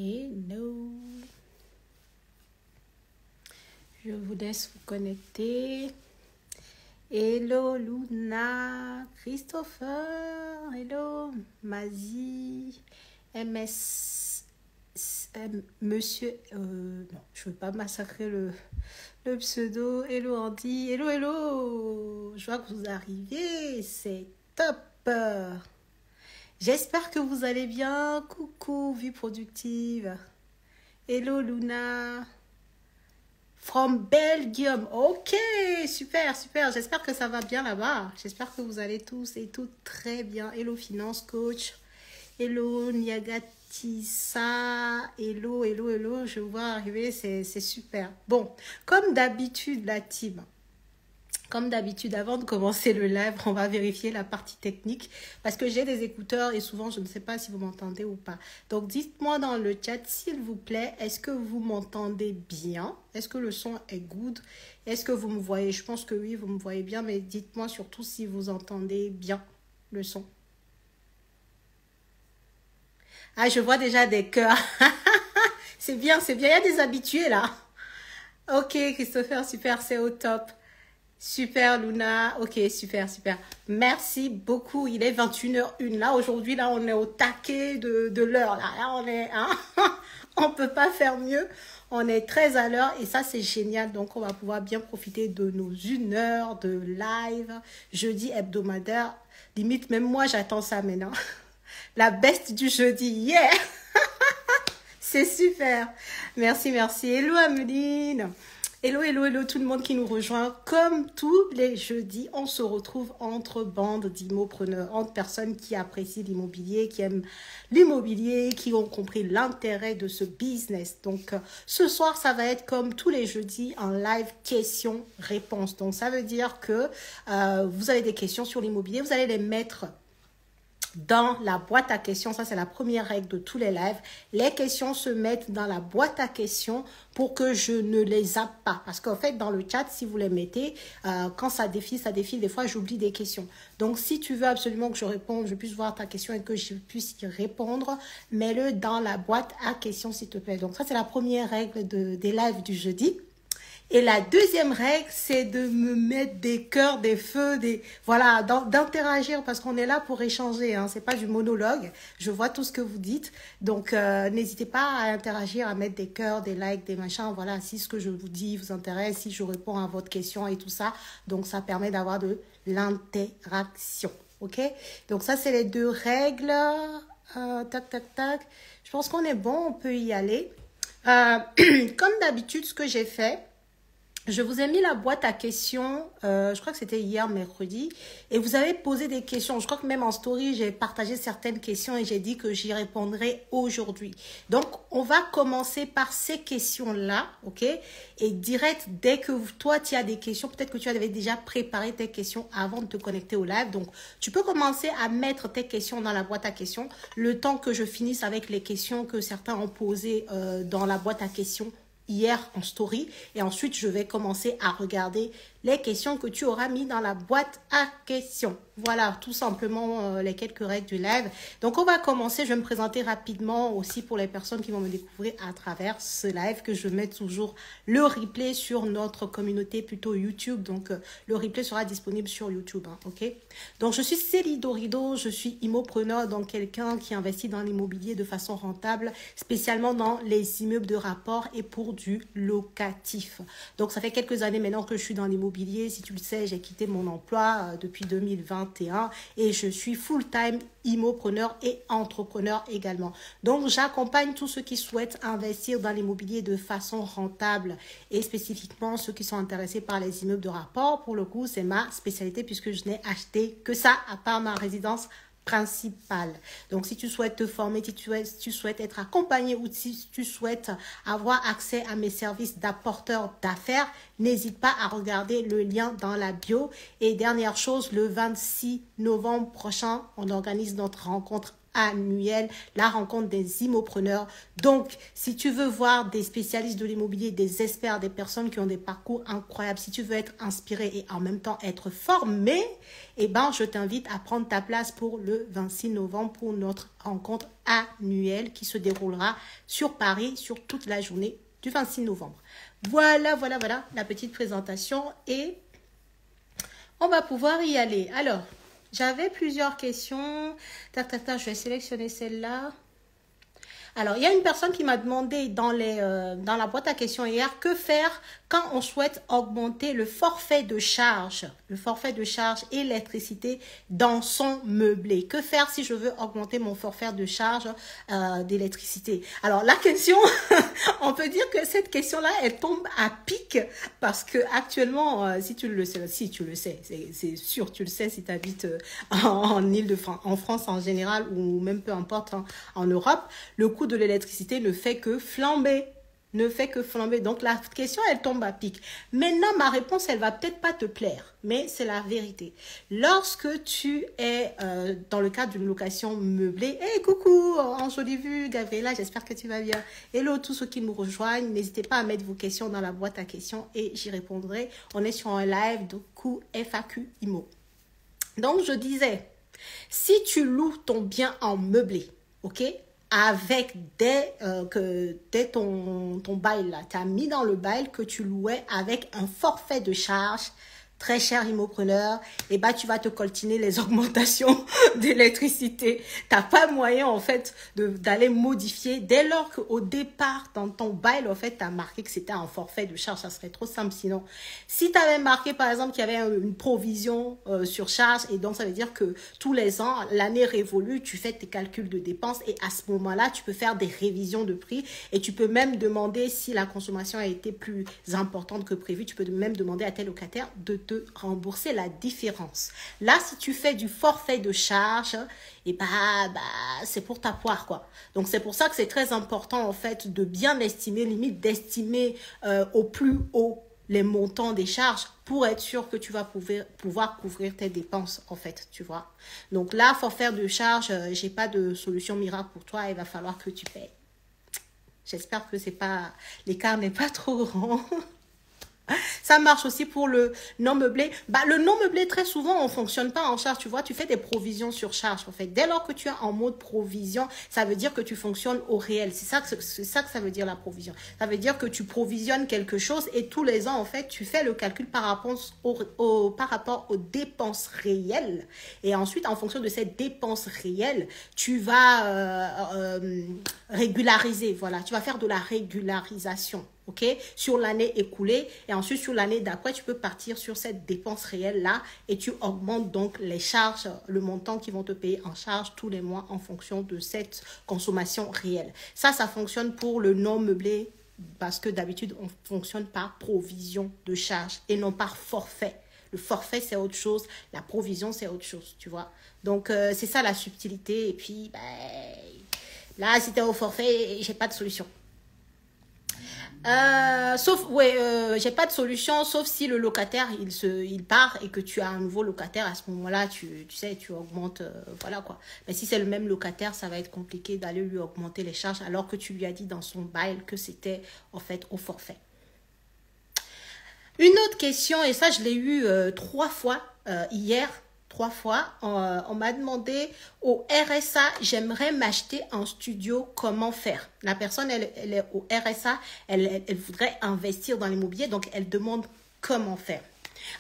Hello. Je vous laisse vous connecter. Hello Luna, Christopher, hello Mazie, MS, Monsieur, non, je veux pas massacrer le pseudo. Hello Andy, hello, je vois que vous arrivez, c'est top. J'espère que vous allez bien. Coucou, vie productive. Hello Luna. From Belgium. Ok, super, super. J'espère que ça va bien là-bas. J'espère que vous allez tous et toutes très bien. Hello Finance Coach. Hello Niagatissa. Hello, hello, hello. Je vous vois arriver, c'est super. Bon, comme d'habitude la team. Comme d'habitude, avant de commencer le live, on va vérifier la partie technique parce que j'ai des écouteurs et souvent, je ne sais pas si vous m'entendez ou pas. Donc, dites-moi dans le chat, s'il vous plaît, est-ce que vous m'entendez bien? Est-ce que le son est good? Est-ce que vous me voyez? Je pense que oui, vous me voyez bien, mais dites-moi surtout si vous entendez bien le son. Ah, je vois déjà des cœurs. C'est bien, c'est bien. Il y a des habitués là. Ok, Christopher, super, c'est au top. Super Luna, ok, super, super. Merci beaucoup. Il est 21h01. Là, aujourd'hui, là, on est au taquet de l'heure. Là, on est, hein? On peut pas faire mieux. On est très à l'heure et ça, c'est génial. Donc, on va pouvoir bien profiter de nos 1 heure de live, jeudi hebdomadaire. Limite, même moi, j'attends ça maintenant. La best du jeudi, yeah! C'est super. Merci, merci. Hello, Ameline. Hello, hello, hello, tout le monde qui nous rejoint. Comme tous les jeudis, on se retrouve entre bandes d'immopreneurs, entre personnes qui apprécient l'immobilier, qui aiment l'immobilier, qui ont compris l'intérêt de ce business. Donc, ce soir, ça va être comme tous les jeudis, un live questions-réponses. Donc, ça veut dire que vous avez des questions sur l'immobilier, vous allez les mettre dans la boîte à questions. Ça, c'est la première règle de tous les lives. Les questions se mettent dans la boîte à questions pour que je ne les zappe pas. Parce qu'en fait, dans le chat, si vous les mettez, quand ça défile, des fois, j'oublie des questions. Donc, si tu veux absolument que je réponde, je puisse voir ta question et que je puisse y répondre, mets-le dans la boîte à questions, s'il te plaît. Donc, ça, c'est la première règle des lives du jeudi. Et la deuxième règle, c'est de me mettre des cœurs, des feux, voilà, d'interagir parce qu'on est là pour échanger. Hein, c'est pas du monologue. Je vois tout ce que vous dites. Donc, n'hésitez pas à interagir, à mettre des cœurs, des likes, des machins. Voilà, si ce que je vous dis vous intéresse, si je réponds à votre question et tout ça. Donc, ça permet d'avoir de l'interaction. OK? Donc, ça, c'est les deux règles. Tac, tac, tac. Je pense qu'on est bon. On peut y aller. Comme d'habitude, ce que j'ai fait, je vous ai mis la boîte à questions, je crois que c'était hier mercredi, et vous avez posé des questions. Je crois que même en story, j'ai partagé certaines questions et j'ai dit que j'y répondrai aujourd'hui. Donc, on va commencer par ces questions-là, ok? Et direct, dès que toi, tu as des questions, peut-être que tu avais déjà préparé tes questions avant de te connecter au live. Donc, tu peux commencer à mettre tes questions dans la boîte à questions, le temps que je finisse avec les questions que certains ont posées dans la boîte à questions hier en story, et ensuite je vais commencer à regarder les questions que tu auras mis dans la boîte à questions. Voilà, tout simplement les quelques règles du live. Donc, on va commencer. Je vais me présenter rapidement aussi pour les personnes qui vont me découvrir à travers ce live, que je mets toujours le replay sur notre communauté, plutôt YouTube. Donc, le replay sera disponible sur YouTube. Hein, ok? Donc, je suis Célie Dorido. Je suis immopreneur, donc quelqu'un qui investit dans l'immobilier de façon rentable, spécialement dans les immeubles de rapport et pour du locatif. Donc, ça fait quelques années maintenant que je suis dans l'immobilier. Si tu le sais, j'ai quitté mon emploi depuis 2021 et je suis full-time immopreneur et entrepreneur également. Donc, j'accompagne tous ceux qui souhaitent investir dans l'immobilier de façon rentable et spécifiquement ceux qui sont intéressés par les immeubles de rapport. Pour le coup, c'est ma spécialité puisque je n'ai acheté que ça à part ma résidence principale. Donc, si tu souhaites te former, si tu souhaites être accompagné ou si tu souhaites avoir accès à mes services d'apporteur d'affaires, n'hésite pas à regarder le lien dans la bio. Et dernière chose, le 26 novembre prochain, on organise notre rencontre annuel, la rencontre des immopreneurs. Donc, si tu veux voir des spécialistes de l'immobilier, des experts, des personnes qui ont des parcours incroyables, si tu veux être inspiré et en même temps être formé, eh ben, je t'invite à prendre ta place pour le 26 novembre pour notre rencontre annuelle qui se déroulera sur Paris sur toute la journée du 26 novembre. Voilà la petite présentation et on va pouvoir y aller. Alors, j'avais plusieurs questions. Tac, je vais sélectionner celle-là. Alors, il y a une personne qui m'a demandé dans la boîte à questions hier, que faire quand on souhaite augmenter le forfait de charge électricité dans son meublé. Que faire si je veux augmenter mon forfait de charge d'électricité? Alors, la question, on peut dire que cette question-là, elle tombe à pic parce que actuellement, si tu le sais, c'est sûr, tu le sais si tu habites en Île-de-France, en France en général ou même peu importe en Europe, le coût de l'électricité ne fait que flamber. Donc, la question, elle tombe à pic. Maintenant, ma réponse, elle va peut-être pas te plaire, mais c'est la vérité. Lorsque tu es dans le cadre d'une location meublée, hey, coucou, en jolie vue, Gabriela, j'espère que tu vas bien. Hello, tous ceux qui nous rejoignent, n'hésitez pas à mettre vos questions dans la boîte à questions et j'y répondrai. On est sur un live de coup FAQ IMO. Donc, je disais, si tu loues ton bien en meublé, ok, avec dès ton bail là, tu as mis dans le bail que tu louais avec un forfait de charge, très cher immopreneur, et bah tu vas te coltiner les augmentations d'électricité. Tu n'as pas moyen en fait d'aller modifier dès lors qu'au départ dans ton bail en fait tu as marqué que c'était un forfait de charge, ça serait trop simple sinon. Si tu avais marqué par exemple qu'il y avait une provision sur charge et donc ça veut dire que tous les ans, l'année révolue, tu fais tes calculs de dépenses et à ce moment-là, tu peux faire des révisions de prix et tu peux même demander si la consommation a été plus importante que prévu, tu peux même demander à tel locataire de te rembourser la différence. Là, si tu fais du forfait de charge, et c'est pour ta poire, quoi. Donc, c'est pour ça que c'est très important, en fait, de bien estimer, limite d'estimer au plus haut les montants des charges pour être sûr que tu vas pouvoir couvrir tes dépenses, en fait, tu vois. Donc là, forfait de charge, j'ai pas de solution miracle pour toi, il va falloir que tu payes. J'espère que l'écart n'est pas trop grand. Ça marche aussi pour le non meublé. Le non meublé, très souvent, on ne fonctionne pas en charge. Tu vois, tu fais des provisions sur charge. En fait, dès lors que tu es en mode provision, ça veut dire que tu fonctionnes au réel. C'est ça que ça veut dire la provision. Ça veut dire que tu provisionnes quelque chose et tous les ans, en fait, tu fais le calcul par rapport aux dépenses réelles. Et ensuite, en fonction de ces dépenses réelles, tu vas régulariser. Voilà, tu vas faire de la régularisation. Ok, sur l'année écoulée et ensuite sur l'année d'après, tu peux partir sur cette dépense réelle-là et tu augmentes donc les charges, le montant qu'ils vont te payer en charge tous les mois en fonction de cette consommation réelle. Ça fonctionne pour le non meublé parce que d'habitude, on fonctionne par provision de charge et non par forfait. Le forfait, c'est autre chose. La provision, c'est autre chose, tu vois. Donc, c'est ça la subtilité. Et puis, là, si tu es au forfait, j'ai pas de solution. J'ai pas de solution sauf si le locataire il part et que tu as un nouveau locataire. À ce moment-là, tu sais, tu augmentes, voilà quoi. Mais si c'est le même locataire, ça va être compliqué d'aller lui augmenter les charges alors que tu lui as dit dans son bail que c'était en fait au forfait. Une autre question, et ça je l'ai eu 3 fois hier. 3 fois, on m'a demandé au RSA, j'aimerais m'acheter un studio, comment faire? La personne, elle est au RSA, elle voudrait investir dans l'immobilier, donc elle demande comment faire.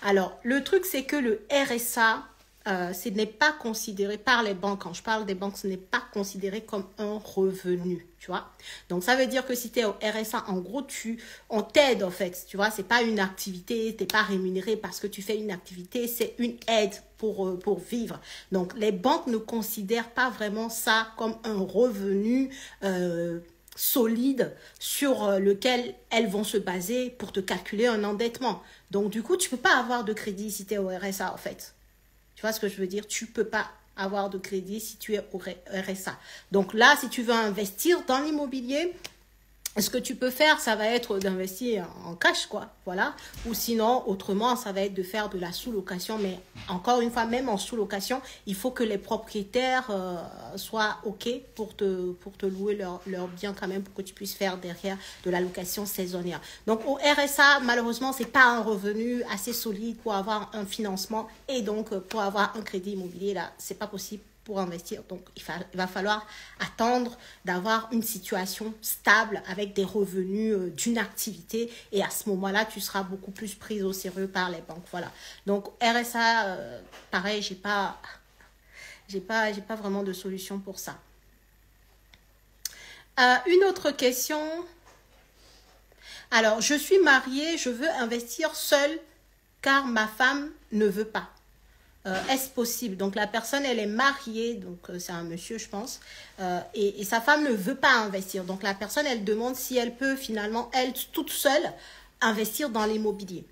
Alors, le truc, c'est que le RSA, ce n'est pas considéré par les banques. Quand je parle des banques, ce n'est pas considéré comme un revenu, tu vois. Donc, ça veut dire que si tu es au RSA, en gros, on t'aide, en fait, tu vois. C'est pas une activité, tu n'es pas rémunéré parce que tu fais une activité, c'est une aide pour vivre. Donc, les banques ne considèrent pas vraiment ça comme un revenu solide sur lequel elles vont se baser pour te calculer un endettement. Donc, du coup, tu peux pas avoir de crédit si tu es au RSA, en fait. Tu vois ce que je veux dire? Tu peux pas avoir de crédit si tu es au RSA. Donc là, si tu veux investir dans l'immobilier, Ce que tu peux faire, ça va être d'investir en cash, quoi, voilà. Ou sinon, autrement, ça va être de faire de la sous-location. Mais encore une fois, même en sous-location, il faut que les propriétaires soient OK pour te louer leur bien quand même, pour que tu puisses faire derrière de la location saisonnière. Donc, au RSA, malheureusement, c'est pas un revenu assez solide pour avoir un financement. Et donc, pour avoir un crédit immobilier, là, c'est pas possible pour investir. Donc, il va falloir attendre d'avoir une situation stable avec des revenus d'une activité. Et à ce moment-là, tu seras beaucoup plus prise au sérieux par les banques. Voilà. Donc, RSA, pareil, j'ai pas vraiment de solution pour ça. Une autre question. Alors, je suis mariée, je veux investir seule car ma femme ne veut pas. Est-ce possible? Donc la personne, elle est mariée, donc c'est un monsieur, je pense, et sa femme ne veut pas investir. Donc la personne, elle demande si elle peut finalement, elle, toute seule, investir dans l'immobilier.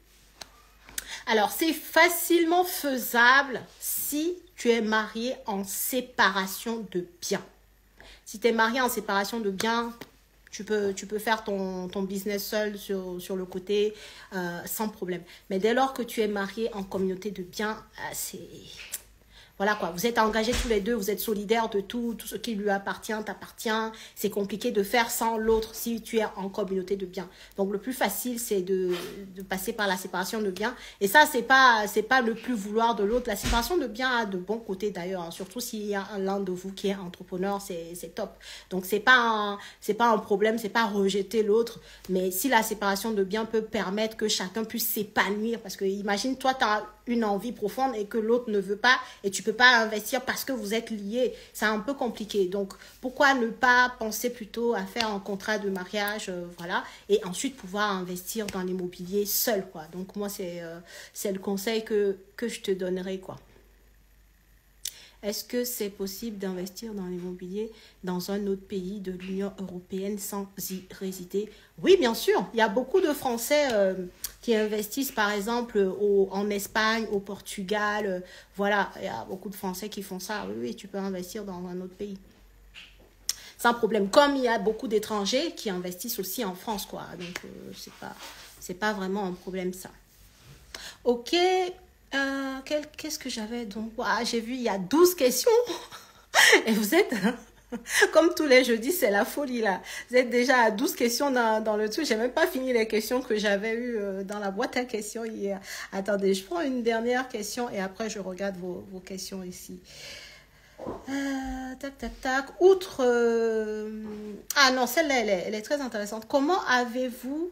Alors, c'est facilement faisable si tu es marié en séparation de biens. Si tu es marié en séparation de biens, tu peux faire ton business seul sur le côté sans problème. Mais dès lors que tu es marié en communauté de biens, c'est... Voilà quoi, vous êtes engagés tous les deux, vous êtes solidaires de tout ce qui lui appartient, t'appartient. C'est compliqué de faire sans l'autre si tu es en communauté de biens. Donc le plus facile, c'est de passer par la séparation de biens. Et ça, c'est pas le plus vouloir de l'autre. La séparation de biens a de bons côtés d'ailleurs, hein. Surtout s'il y a l'un de vous qui est entrepreneur, c'est top. Donc c'est pas un problème, c'est pas rejeter l'autre. Mais si la séparation de biens peut permettre que chacun puisse s'épanouir, parce que imagine, toi, tu as une envie profonde et que l'autre ne veut pas et tu peux pas investir parce que vous êtes liés, c'est un peu compliqué. Donc pourquoi ne pas penser plutôt à faire un contrat de mariage, voilà, et ensuite pouvoir investir dans l'immobilier seul, quoi. Donc moi c'est le conseil que je te donnerai, quoi. Est-ce que c'est possible d'investir dans l'immobilier dans un autre pays de l'Union européenne sans y résider? Oui, bien sûr. Il y a beaucoup de Français qui investissent, par exemple, en Espagne, au Portugal. Voilà, il y a beaucoup de Français qui font ça. Oui, oui, tu peux investir dans un autre pays. Sans problème. Comme il y a beaucoup d'étrangers qui investissent aussi en France, quoi. Donc, c'est pas vraiment un problème, ça. Ok. Qu'est-ce que j'avais donc? J'ai vu, il y a 12 questions. Et vous êtes, comme tous les jeudis, c'est la folie là. Vous êtes déjà à 12 questions dans le truc. J'ai même pas fini les questions que j'avais eues dans la boîte à questions hier. Attendez, je prends une dernière question et après je regarde vos questions ici. Tac, tac, tac. Outre... Ah non, celle-là, elle est très intéressante. Comment avez-vous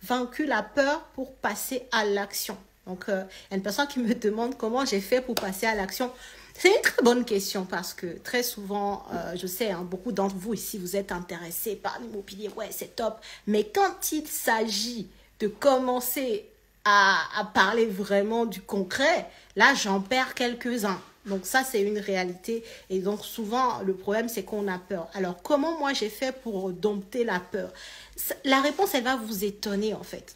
vaincu la peur pour passer à l'action? Donc, il y a une personne qui me demande comment j'ai fait pour passer à l'action. C'est une très bonne question parce que très souvent, je sais, hein, beaucoup d'entre vous ici, vous êtes intéressés par l'immobilier. Ouais, c'est top. Mais quand il s'agit de commencer à parler vraiment du concret, là, j'en perds quelques-uns. Donc, ça, c'est une réalité. Et donc, souvent, le problème, c'est qu'on a peur. Alors, comment moi, j'ai fait pour dompter la peur? La réponse, elle va vous étonner, en fait.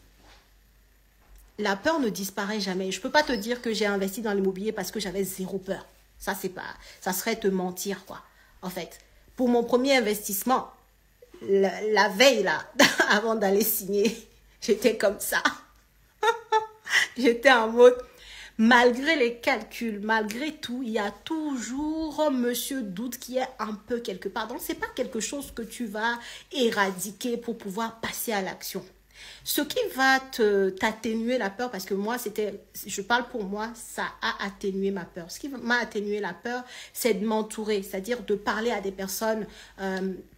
La peur ne disparaît jamais. Je ne peux pas te dire que j'ai investi dans l'immobilier parce que j'avais zéro peur. Ça, c'est pas, ça serait te mentir, quoi. En fait, pour mon premier investissement, la veille, là, avant d'aller signer, j'étais comme ça. J'étais en mode, malgré les calculs, malgré tout, il y a toujours un monsieur doute qui est un peu quelque part. Donc, ce n'est pas quelque chose que tu vas éradiquer pour pouvoir passer à l'action. Ce qui va t'atténuer la peur, parce que moi, je parle pour moi, ça a atténué ma peur. Ce qui m'a atténué la peur, c'est de m'entourer, c'est-à-dire de parler à des personnes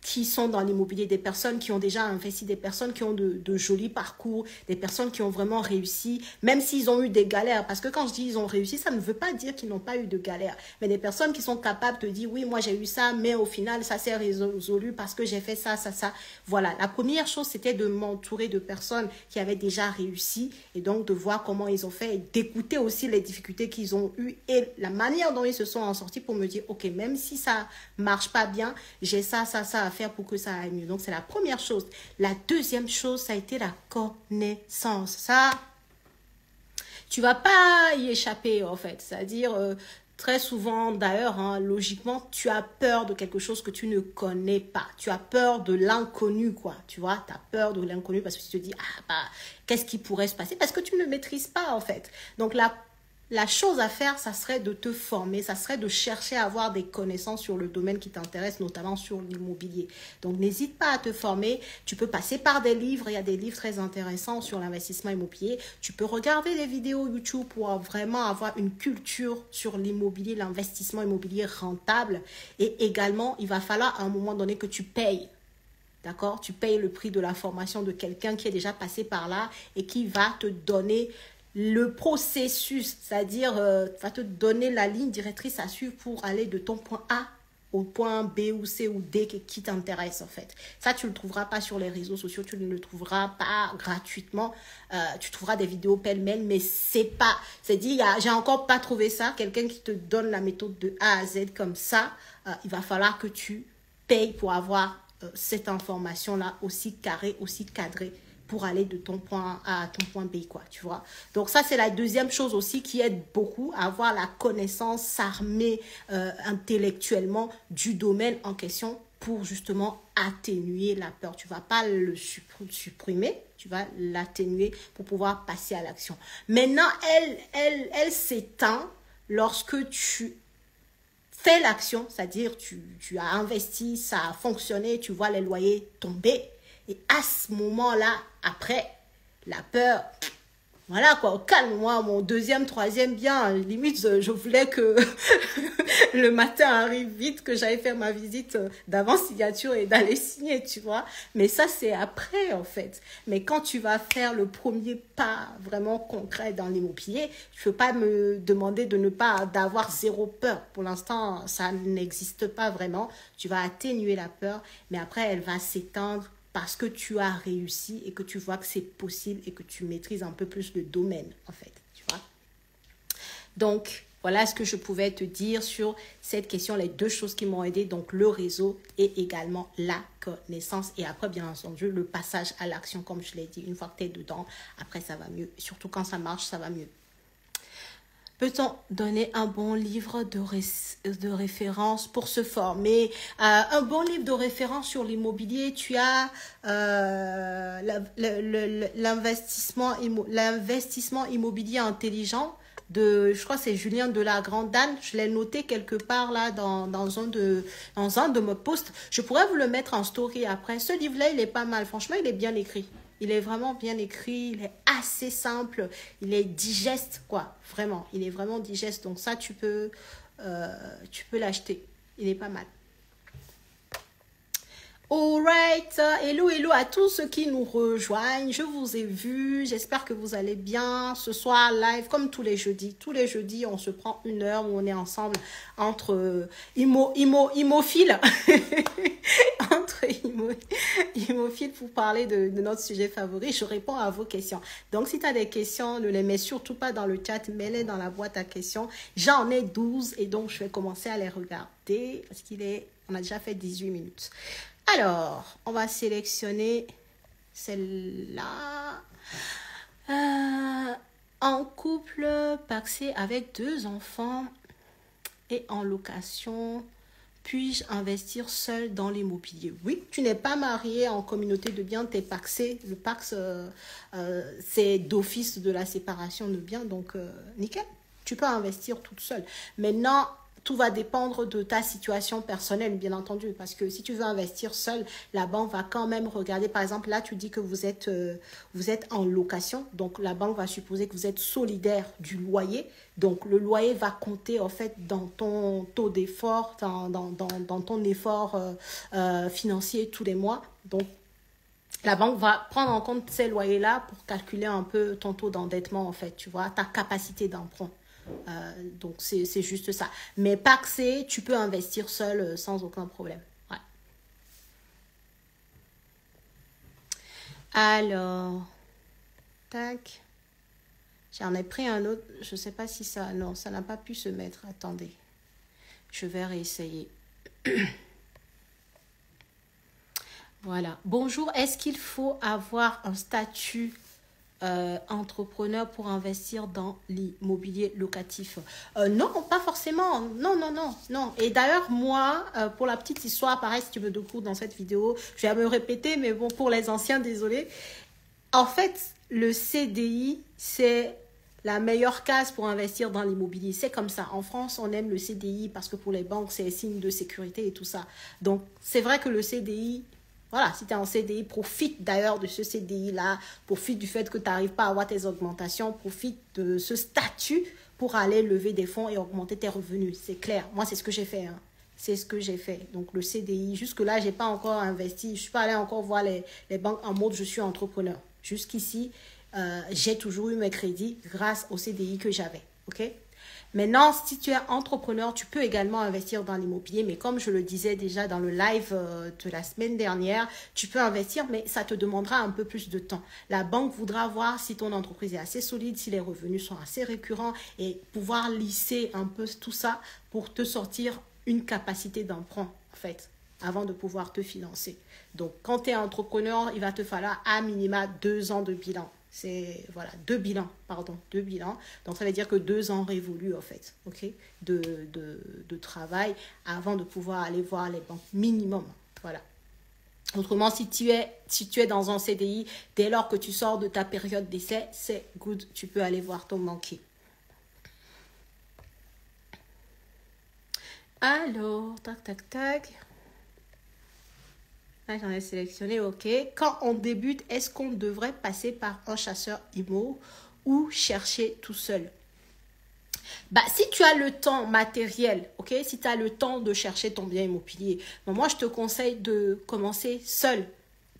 qui sont dans l'immobilier, des personnes qui ont déjà investi, des personnes qui ont de jolis parcours, des personnes qui ont vraiment réussi, même s'ils ont eu des galères. Parce que quand je dis ils ont réussi, ça ne veut pas dire qu'ils n'ont pas eu de galères. Mais des personnes qui sont capables de dire, oui, moi j'ai eu ça, mais au final, ça s'est résolu parce que j'ai fait ça, ça, ça. Voilà, la première chose, c'était de m'entourer de personnes qui avaient déjà réussi et donc de voir comment ils ont fait et d'écouter aussi les difficultés qu'ils ont eues et la manière dont ils se sont en sortis pour me dire, ok, même si ça marche pas bien, j'ai ça à faire pour que ça aille mieux. Donc, c'est la première chose. La deuxième chose, ça a été la connaissance. Ça, tu vas pas y échapper, en fait. C'est-à-dire, Très souvent, d'ailleurs, hein, logiquement, tu as peur de quelque chose que tu ne connais pas. Tu as peur de l'inconnu, quoi. Tu vois, tu as peur de l'inconnu parce que tu te dis, ah, bah, qu'est-ce qui pourrait se passer? Parce que tu ne maîtrises pas, en fait. Donc, la chose à faire, ça serait de te former, ça serait de chercher à avoir des connaissances sur le domaine qui t'intéresse, notamment sur l'immobilier. Donc, n'hésite pas à te former. Tu peux passer par des livres. Il y a des livres très intéressants sur l'investissement immobilier. Tu peux regarder des vidéos YouTube pour vraiment avoir une culture sur l'immobilier, l'investissement immobilier rentable. Et également, il va falloir à un moment donné que tu payes. D'accord? Tu payes le prix de la formation de quelqu'un qui est déjà passé par là et qui va te donner le processus, c'est-à-dire va te donner la ligne directrice à suivre pour aller de ton point A au point B ou C ou D qui t'intéresse en fait. Ça, tu ne le trouveras pas sur les réseaux sociaux, tu ne le trouveras pas gratuitement. Tu trouveras des vidéos pêle-mêle, mais c'est dit, j'ai encore pas trouvé ça. Quelqu'un qui te donne la méthode de A à Z comme ça, il va falloir que tu payes pour avoir cette information-là aussi carrée, aussi cadrée, pour aller de ton point A à ton point B, quoi, tu vois. Donc ça, c'est la deuxième chose aussi qui aide beaucoup à avoir la connaissance, s'armer intellectuellement du domaine en question pour justement atténuer la peur. Tu vas pas le supprimer, tu vas l'atténuer pour pouvoir passer à l'action. Maintenant, elle s'éteint lorsque tu fais l'action, c'est-à-dire tu as investi, ça a fonctionné, tu vois les loyers tomber. Et à ce moment-là, après, la peur, voilà quoi, calme-moi, mon deuxième, troisième bien, limite, je voulais que le matin arrive vite, que j'aille faire ma visite d'avant-signature et d'aller signer, tu vois. Mais ça, c'est après, en fait. Mais quand tu vas faire le premier pas vraiment concret dans l'immobilier, je ne peux pas me demander d'avoir zéro peur. Pour l'instant, ça n'existe pas vraiment. Tu vas atténuer la peur, mais après, elle va s'éteindre parce que tu as réussi et que tu vois que c'est possible et que tu maîtrises un peu plus le domaine, en fait, tu vois. Donc, voilà ce que je pouvais te dire sur cette question, les deux choses qui m'ont aidé, donc le réseau et également la connaissance. Et après, bien entendu, le passage à l'action, comme je l'ai dit, une fois que tu es dedans, après, ça va mieux. Surtout quand ça marche, ça va mieux. Peut-on donner un bon livre de référence pour se former? Un bon livre de référence sur l'immobilier, tu as l'investissement immobilier intelligent je crois que c'est Julien de la Grandane. Je l'ai noté quelque part là dans un de mes posts. Je pourrais vous le mettre en story après. Ce livre-là, il est pas mal. Franchement, il est bien écrit. Il est vraiment bien écrit, il est assez simple, il est digeste, quoi, vraiment. Il est vraiment digeste, donc ça, tu peux l'acheter. Il est pas mal. Alright, hello à tous ceux qui nous rejoignent, je vous ai vu, j'espère que vous allez bien. Ce soir live comme tous les jeudis, on se prend une heure où on est ensemble entre immophiles, entre immophiles pour parler de notre sujet favori. Je réponds à vos questions. Donc si tu as des questions, ne les mets surtout pas dans le chat, mets-les dans la boîte à questions. J'en ai 12 et donc je vais commencer à les regarder parce on a déjà fait 18 minutes. Alors, on va sélectionner celle-là. En couple, pacsé avec 2 enfants et en location, puis-je investir seul dans l'immobilier? Oui, tu n'es pas marié en communauté de biens, tu es pacsé. Le pax, c'est d'office de la séparation de biens, donc nickel. Tu peux investir toute seule. Maintenant, tout va dépendre de ta situation personnelle, bien entendu, parce que si tu veux investir seul, la banque va quand même regarder. Par exemple, là, tu dis que vous êtes en location, donc la banque va supposer que vous êtes solidaire du loyer. Donc, le loyer va compter, en fait, dans ton taux d'effort, dans ton effort financier tous les mois. Donc, la banque va prendre en compte ces loyers-là pour calculer un peu ton taux d'endettement, en fait, tu vois, ta capacité d'emprunt. Donc c'est juste ça, mais pacsé, tu peux investir seul sans aucun problème. Ouais. Alors tac, j'en ai pris un autre, je sais pas si ça n'a pas pu se mettre. Attendez, je vais réessayer. Voilà, bonjour, est-ce qu'il faut avoir un statut entrepreneur pour investir dans l'immobilier locatif? Non, pas forcément. Non, non, non, non. Et d'ailleurs, moi, pour la petite histoire, pareil, si tu veux de cours dans cette vidéo, je vais me répéter, mais bon, pour les anciens, désolé. En fait, le CDI, c'est la meilleure case pour investir dans l'immobilier. C'est comme ça. En France, on aime le CDI parce que pour les banques, c'est signe de sécurité et tout ça. Donc, c'est vrai que le CDI, voilà, si tu es en CDI, profite d'ailleurs de ce CDI-là, profite du fait que tu n'arrives pas à avoir tes augmentations, profite de ce statut pour aller lever des fonds et augmenter tes revenus. C'est clair. Moi, c'est ce que j'ai fait. Hein. C'est ce que j'ai fait. Donc, le CDI, jusque-là, je n'ai pas encore investi. Je ne suis pas allée encore voir les banques en mode je suis entrepreneur. Jusqu'ici, j'ai toujours eu mes crédits grâce au CDI que j'avais. OK? Maintenant, si tu es entrepreneur, tu peux également investir dans l'immobilier. Mais comme je le disais déjà dans le live de la semaine dernière, tu peux investir, mais ça te demandera un peu plus de temps. La banque voudra voir si ton entreprise est assez solide, si les revenus sont assez récurrents et pouvoir lisser un peu tout ça pour te sortir une capacité d'emprunt, en fait, avant de pouvoir te financer. Donc, quand tu es entrepreneur, il va te falloir à minima 2 ans de bilan. C'est, voilà, 2 bilans, pardon, 2 bilans. Donc, ça veut dire que 2 ans révolus, en fait, ok, de travail avant de pouvoir aller voir les banques minimum. Voilà. Autrement, si tu es dans un CDI, dès lors que tu sors de ta période d'essai, c'est good, tu peux aller voir ton banquier. Alors, tac, tac, tac. Là, j'en ai sélectionné, ok. Quand on débute, est-ce qu'on devrait passer par un chasseur IMO ou chercher tout seul? Bah, si tu as le temps matériel, ok, si tu as le temps de chercher ton bien immobilier, bon, moi, je te conseille de commencer seul.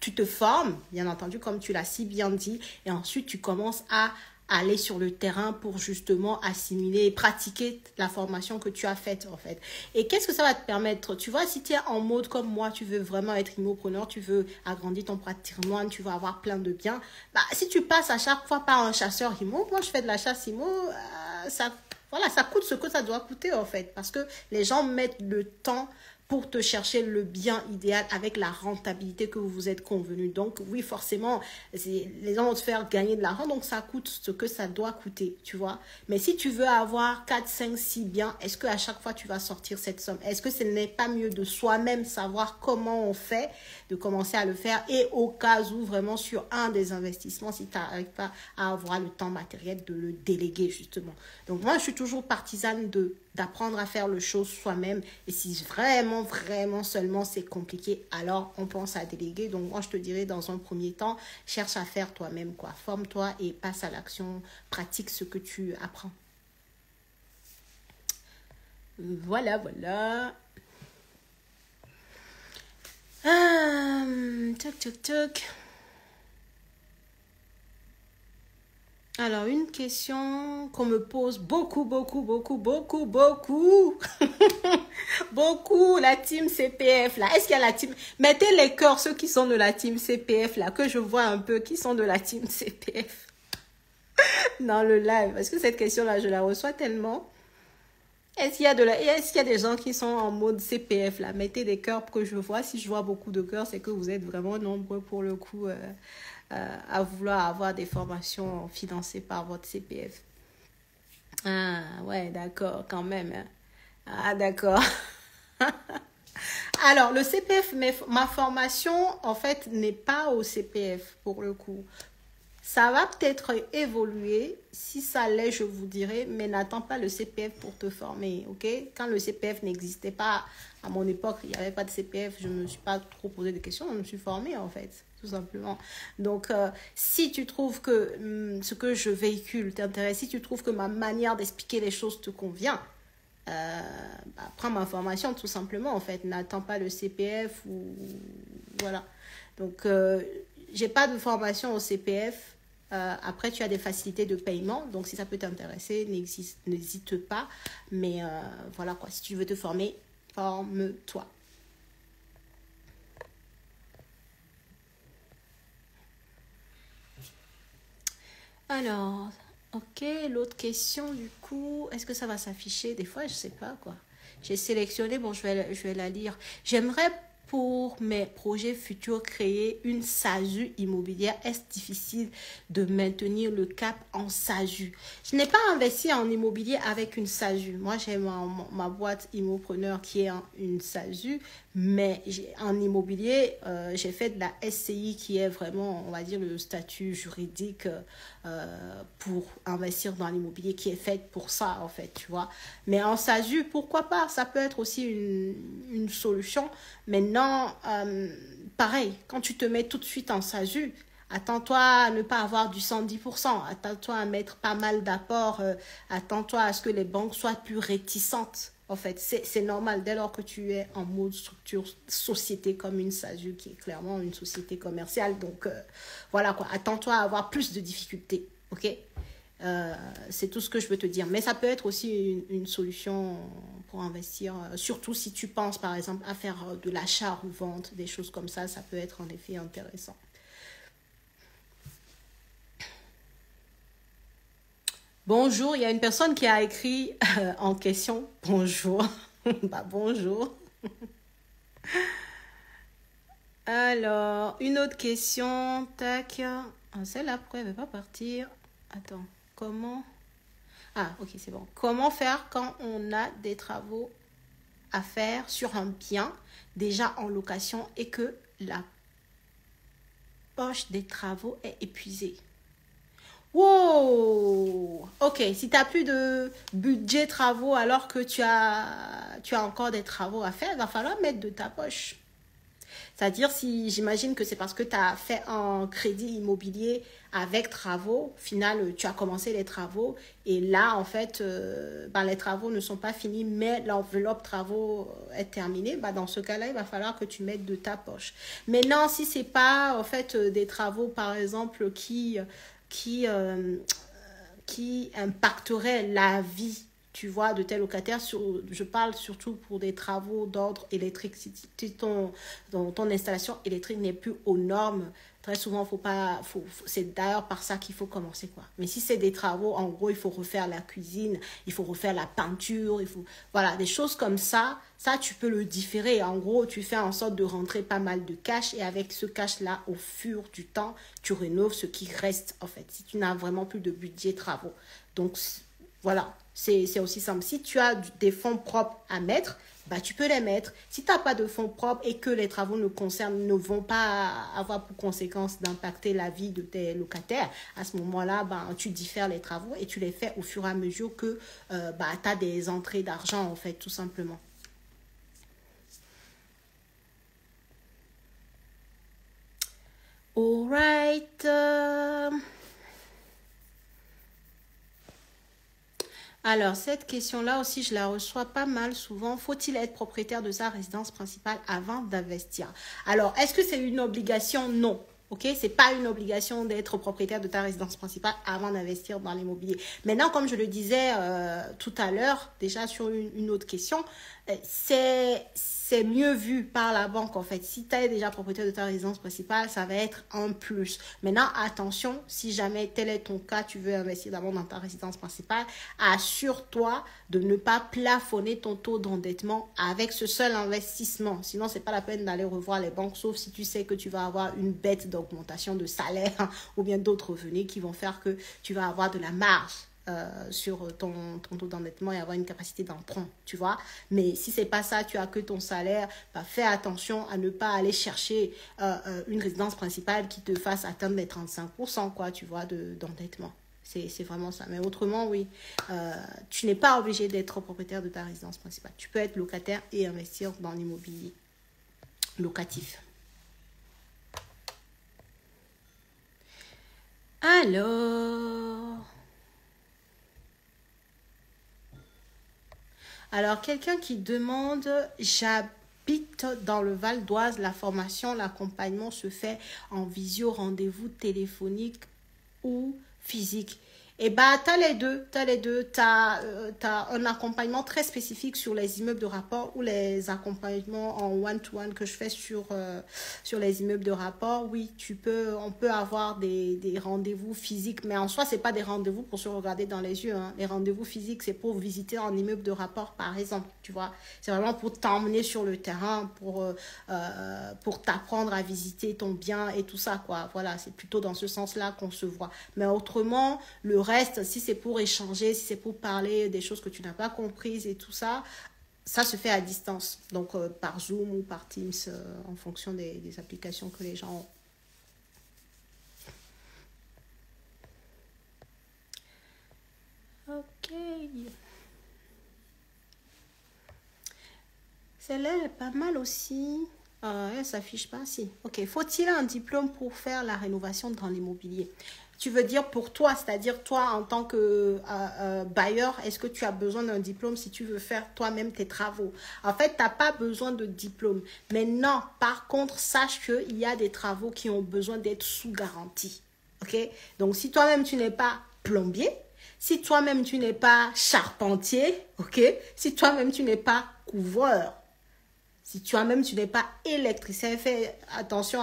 Tu te formes, bien entendu, comme tu l'as si bien dit, et ensuite, tu commences à aller sur le terrain pour justement assimiler et pratiquer la formation que tu as faite en fait. Et qu'est-ce que ça va te permettre? Tu vois, si tu es en mode comme moi, tu veux vraiment être immopreneur, tu veux agrandir ton patrimoine, tu veux avoir plein de biens, bah, si tu passes à chaque fois par un chasseur immo, moi je fais de la chasse immo, voilà, ça coûte ce que ça doit coûter en fait, parce que les gens mettent le temps pour te chercher le bien idéal avec la rentabilité que vous vous êtes convenu. Donc, oui, forcément, les gens vont te faire gagner de l'argent, donc ça coûte ce que ça doit coûter, tu vois. Mais si tu veux avoir 4, 5, 6 biens, est-ce qu'à chaque fois, tu vas sortir cette somme? Est-ce que ce n'est pas mieux de soi-même savoir comment on fait, de commencer à le faire et au cas où, vraiment, sur un des investissements, si tu n'arrives pas à avoir le temps matériel, de le déléguer, justement. Donc, moi, je suis toujours partisane d'apprendre à faire les choses soi-même. Et si vraiment, vraiment seulement c'est compliqué, alors on pense à déléguer. Donc moi, je te dirais dans un premier temps, cherche à faire toi-même, quoi. Forme-toi et passe à l'action, pratique ce que tu apprends. Voilà, voilà. Toc, toc, toc. Alors, une question qu'on me pose beaucoup, beaucoup, la team CPF, là. Est-ce qu'il y a la team? Mettez les cœurs, ceux qui sont de la team CPF, là, que je vois un peu, qui sont de la team CPF dans le live. Parce que cette question-là, je la reçois tellement. Est-ce qu'il y a des gens qui sont en mode CPF, là? Mettez des cœurs pour que je vois. Si je vois beaucoup de cœurs, c'est que vous êtes vraiment nombreux pour le coup à vouloir avoir des formations financées par votre CPF. Ah, ouais, d'accord, quand même. Hein. Ah, d'accord. Alors, le CPF, ma formation, en fait, n'est pas au CPF pour le coup. Ça va peut-être évoluer. Si ça l'est, je vous dirai, mais n'attends pas le CPF pour te former, ok? Quand le CPF n'existait pas, à mon époque, il n'y avait pas de CPF, je ne me suis pas trop posé de questions, je me suis formée en fait, tout simplement. Donc, si tu trouves que ce que je véhicule t'intéresse, si tu trouves que ma manière d'expliquer les choses te convient, prends ma formation tout simplement en fait. N'attends pas le CPF ou voilà. Donc, j'ai pas de formation au CPF. Après, tu as des facilités de paiement. Donc, si ça peut t'intéresser, n'hésite pas. Mais voilà quoi. Si tu veux te former, forme-toi. Alors, ok. L'autre question, du coup, est-ce que ça va s'afficher? Des fois, je sais pas quoi. J'ai sélectionné. Bon, je vais la lire. J'aimerais pour mes projets futurs, créer une SASU immobilière. Est-ce difficile de maintenir le cap en SASU? Je n'ai pas investi en immobilier avec une SASU. Moi, j'ai ma boîte Immopreneur qui est une SASU, mais en immobilier, j'ai fait de la SCI qui est vraiment, on va dire, le statut juridique pour investir dans l'immobilier, qui est faite pour ça, en fait, tu vois. Mais en SASU, pourquoi pas? Ça peut être aussi une solution. Maintenant, pareil, quand tu te mets tout de suite en SASU, attends-toi à ne pas avoir du 110%. Attends-toi à mettre pas mal d'apports. Attends-toi à ce que les banques soient plus réticentes. En fait, c'est normal dès lors que tu es en mode structure société comme une SASU qui est clairement une société commerciale. Donc, voilà quoi. Attends-toi à avoir plus de difficultés. OK? C'est tout ce que je veux te dire. Mais ça peut être aussi une solution pour investir. Surtout si tu penses, par exemple, à faire de l'achat ou vente, des choses comme ça. Ça peut être en effet intéressant. Bonjour, il y a une personne qui a écrit en question. Bonjour. Bah, bonjour. Alors, une autre question. Tac. Ah, celle-là, pourquoi elle ne veut pas partir? Attends, comment? Ah, ok, c'est bon. Comment faire quand on a des travaux à faire sur un bien déjà en location et que la poche des travaux est épuisée? Wow! Ok, si tu n'as plus de budget travaux alors que tu as encore des travaux à faire, il va falloir mettre de ta poche. C'est-à-dire, si j'imagine que c'est parce que tu as fait un crédit immobilier avec travaux, au final, tu as commencé les travaux et là, en fait, les travaux ne sont pas finis, mais l'enveloppe travaux est terminée. Dans ce cas-là, il va falloir que tu mettes de ta poche. Mais non, si ce n'est pas, en fait, des travaux, par exemple, qui impacterait la vie, tu vois, de tel locataire. Je parle surtout pour des travaux d'ordre électrique. Si ton installation électrique n'est plus aux normes, très souvent, c'est d'ailleurs par ça qu'il faut commencer, quoi. Mais si c'est des travaux, en gros, il faut refaire la cuisine, il faut refaire la peinture, voilà, des choses comme ça, tu peux le différer. En gros, tu fais en sorte de rentrer pas mal de cash et avec ce cash-là, au fur du temps, tu rénoves ce qui reste, en fait, si tu n'as vraiment plus de budget travaux. Donc, voilà, c'est aussi simple. Si tu as des fonds propres à mettre, tu peux les mettre. Si tu n'as pas de fonds propres et que les travaux ne vont pas avoir pour conséquence d'impacter la vie de tes locataires, à ce moment-là, tu diffères les travaux et tu les fais au fur et à mesure que tu as des entrées d'argent, en fait, tout simplement. All right. Alors, cette question-là aussi, je la reçois pas mal souvent. Faut-il être propriétaire de sa résidence principale avant d'investir? Alors, est-ce que c'est une obligation? Non. Ok, c'est pas une obligation d'être propriétaire de ta résidence principale avant d'investir dans l'immobilier. Maintenant, comme je le disais tout à l'heure, déjà sur une autre question, c'est mieux vu par la banque, en fait. Si tu es déjà propriétaire de ta résidence principale, ça va être un plus. Maintenant, attention, si jamais tel est ton cas, tu veux investir d'abord dans ta résidence principale, assure-toi de ne pas plafonner ton taux d'endettement avec ce seul investissement. Sinon, c'est pas la peine d'aller revoir les banques, sauf si tu sais que tu vas avoir une bête d'augmentation de salaire ou bien d'autres revenus qui vont faire que tu vas avoir de la marge sur ton taux d'endettement et avoir une capacité d'emprunt, tu vois. Mais si c'est pas ça, tu as que ton salaire, fais attention à ne pas aller chercher une résidence principale qui te fasse atteindre les 35%, quoi, tu vois, d'endettement. C'est vraiment ça. Mais autrement, oui, tu n'es pas obligé d'être propriétaire de ta résidence principale. Tu peux être locataire et investir dans l'immobilier locatif. Alors, quelqu'un qui demande, j'habite dans le Val d'Oise, la formation, l'accompagnement se fait en visio, rendez-vous téléphonique ou physique. Et bah, tu as les deux. Tu as les deux. Tu as, un accompagnement très spécifique sur les immeubles de rapport ou les accompagnements en one-to-one que je fais sur les immeubles de rapport. Oui, on peut avoir des rendez-vous physiques, mais en soi, c'est pas des rendez-vous pour se regarder dans les yeux. Hein. Les rendez-vous physiques, c'est pour visiter un immeuble de rapport, par exemple. Tu vois, c'est vraiment pour t'emmener sur le terrain, pour t'apprendre à visiter ton bien et tout ça, quoi. Voilà, c'est plutôt dans ce sens-là qu'on se voit. Mais autrement, le reste, si c'est pour échanger, si c'est pour parler des choses que tu n'as pas comprises et tout ça, ça se fait à distance. Donc, par Zoom ou par Teams, en fonction des applications que les gens ont. Ok. Celle-là, elle est pas mal aussi. Elle s'affiche pas, si. Ok. Faut-il un diplôme pour faire la rénovation dans l'immobilier? Tu veux dire pour toi, c'est-à-dire toi en tant que bailleur, est-ce que tu as besoin d'un diplôme si tu veux faire toi-même tes travaux? En fait, tu n'as pas besoin de diplôme. Mais non, par contre, sache qu'il y a des travaux qui ont besoin d'être sous garantie. Ok? Donc, si toi-même tu n'es pas plombier, si toi-même tu n'es pas charpentier, ok? Si toi-même tu n'es pas couvreur, si toi-même, tu n'es pas électricien, fais attention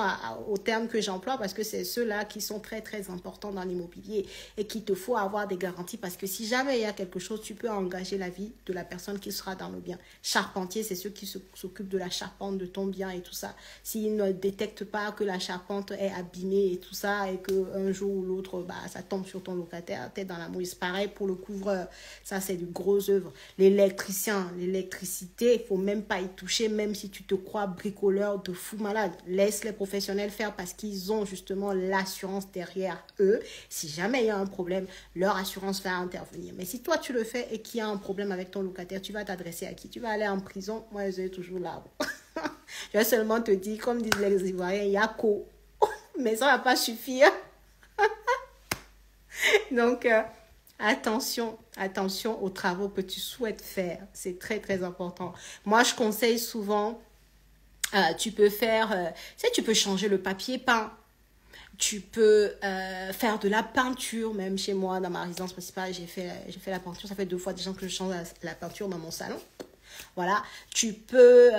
aux termes que j'emploie parce que c'est ceux-là qui sont très, très importants dans l'immobilier et qu'il te faut avoir des garanties parce que si jamais il y a quelque chose, tu peux engager la vie de la personne qui sera dans le bien. Charpentier, c'est ceux qui s'occupent de la charpente de ton bien et tout ça. S'ils ne détectent pas que la charpente est abîmée et tout ça et qu'un jour ou l'autre, bah, ça tombe sur ton locataire, t'es dans la mouise. Pareil pour le couvreur. Ça, c'est du gros œuvre. L'électricien, l'électricité, il ne faut même pas y toucher, même si tu te crois bricoleur de fou malade. Laisse les professionnels faire parce qu'ils ont justement l'assurance derrière eux. Si jamais il y a un problème, leur assurance va intervenir. Mais si toi, tu le fais et qu'il y a un problème avec ton locataire, tu vas t'adresser à qui? Tu vas aller en prison. Moi, je suis toujours là. Je vais seulement te dire, comme disent les Ivoiriens, il y a qu'au. Mais ça ne va pas suffire. Donc, attention aux travaux que tu souhaites faire. C'est très, très important. Moi, je conseille souvent, tu peux faire, tu peux changer le papier peint. Tu peux faire de la peinture, même chez moi, dans ma résidence principale, j'ai fait la peinture. Ça fait 2 fois déjà que je change la peinture dans mon salon. Voilà, tu peux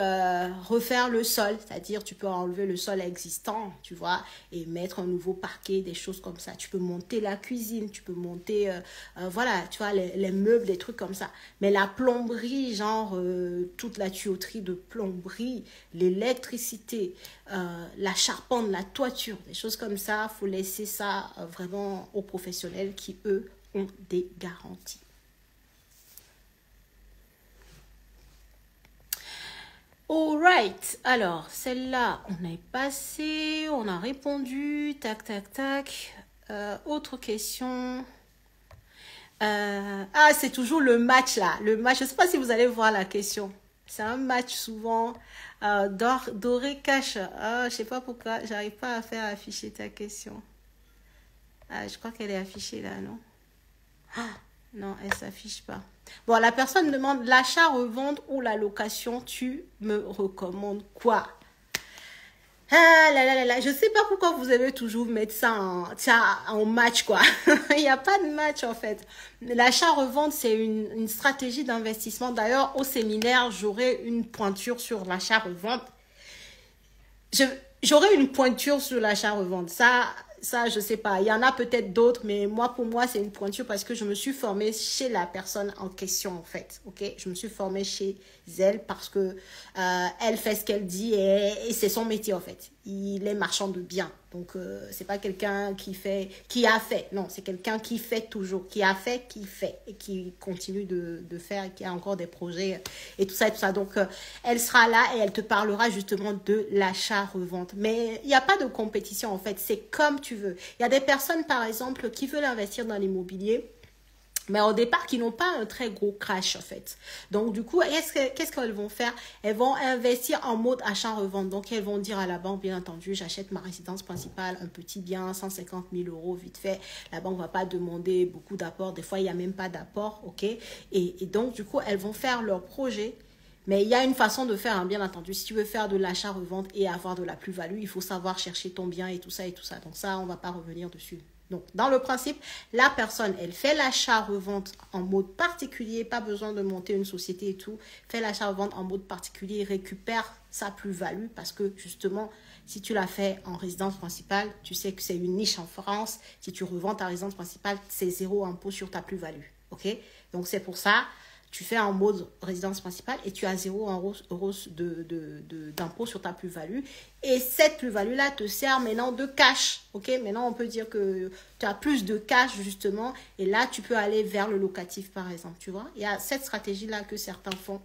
refaire le sol, c'est-à-dire tu peux enlever le sol existant, tu vois, et mettre un nouveau parquet, des choses comme ça. Tu peux monter la cuisine, tu peux monter, voilà, tu vois, les meubles, des trucs comme ça. Mais la plomberie, genre toute la tuyauterie de plomberie, l'électricité, la charpente, la toiture, des choses comme ça, il faut laisser ça vraiment aux professionnels qui, eux, ont des garanties. Alright, alors celle-là, on est passé, on a répondu, tac, tac, tac. Autre question. C'est toujours le match là. Le match, je ne sais pas si vous allez voir la question. C'est un match souvent. Doré cache. Je ne sais pas pourquoi, j'arrive pas à faire afficher ta question. Je crois qu'elle est affichée là, non? Non, elle ne s'affiche pas. Bon, la personne demande l'achat, revente ou la location, tu me recommandes quoi? Ah là là là là, je sais pas pourquoi vous allez toujours mettre ça en match, quoi. Il n'y a pas de match, en fait. L'achat-revente, c'est une stratégie d'investissement. D'ailleurs, au séminaire, j'aurai une pointure sur l'achat-revente. J'aurai une pointure sur l'achat-revente. Ça, je sais pas. Il y en a peut-être d'autres, mais pour moi, c'est une pointure parce que je me suis formée chez la personne en question, en fait. Ok, je me suis formée chez elle parce que elle fait ce qu'elle dit et c'est son métier, en fait. Il est marchand de biens. Donc, c'est pas quelqu'un qui a fait. Non, c'est quelqu'un qui fait toujours, qui a fait, qui fait et qui continue de faire et qui a encore des projets et tout ça et tout ça. Donc, elle sera là et elle te parlera justement de l'achat-revente. Mais il n'y a pas de compétition, en fait. C'est comme tu veux. Il y a des personnes, par exemple, qui veulent investir dans l'immobilier, mais au départ, qui n'ont pas un très gros crash, en fait. Donc, du coup, qu'est-ce qu'elles vont faire? Elles vont investir en mode achat-revente. Donc, elles vont dire à la banque, bien entendu, j'achète ma résidence principale, un petit bien, 150 000 euros, vite fait. La banque ne va pas demander beaucoup d'apport. Des fois, il n'y a même pas d'apport, ok? Et donc, du coup, elles vont faire leur projet. Mais il y a une façon de faire, hein, bien entendu. Si tu veux faire de l'achat-revente et avoir de la plus-value, il faut savoir chercher ton bien et tout ça et tout ça. Donc ça, on ne va pas revenir dessus. Donc, dans le principe, la personne, elle fait l'achat-revente en mode particulier, pas besoin de monter une société et tout, fait l'achat-revente en mode particulier, récupère sa plus-value parce que justement, si tu l'as fait en résidence principale, tu sais que c'est une niche en France. Si tu revends ta résidence principale, c'est 0 impôt sur ta plus-value. OK? Donc, c'est pour ça, tu fais en mode résidence principale et tu as 0 € d'impôt sur ta plus-value. Et cette plus-value-là te sert maintenant de cash. OK? Maintenant, on peut dire que tu as plus de cash, justement. Et là, tu peux aller vers le locatif, par exemple. Tu vois? Il y a cette stratégie-là que certains font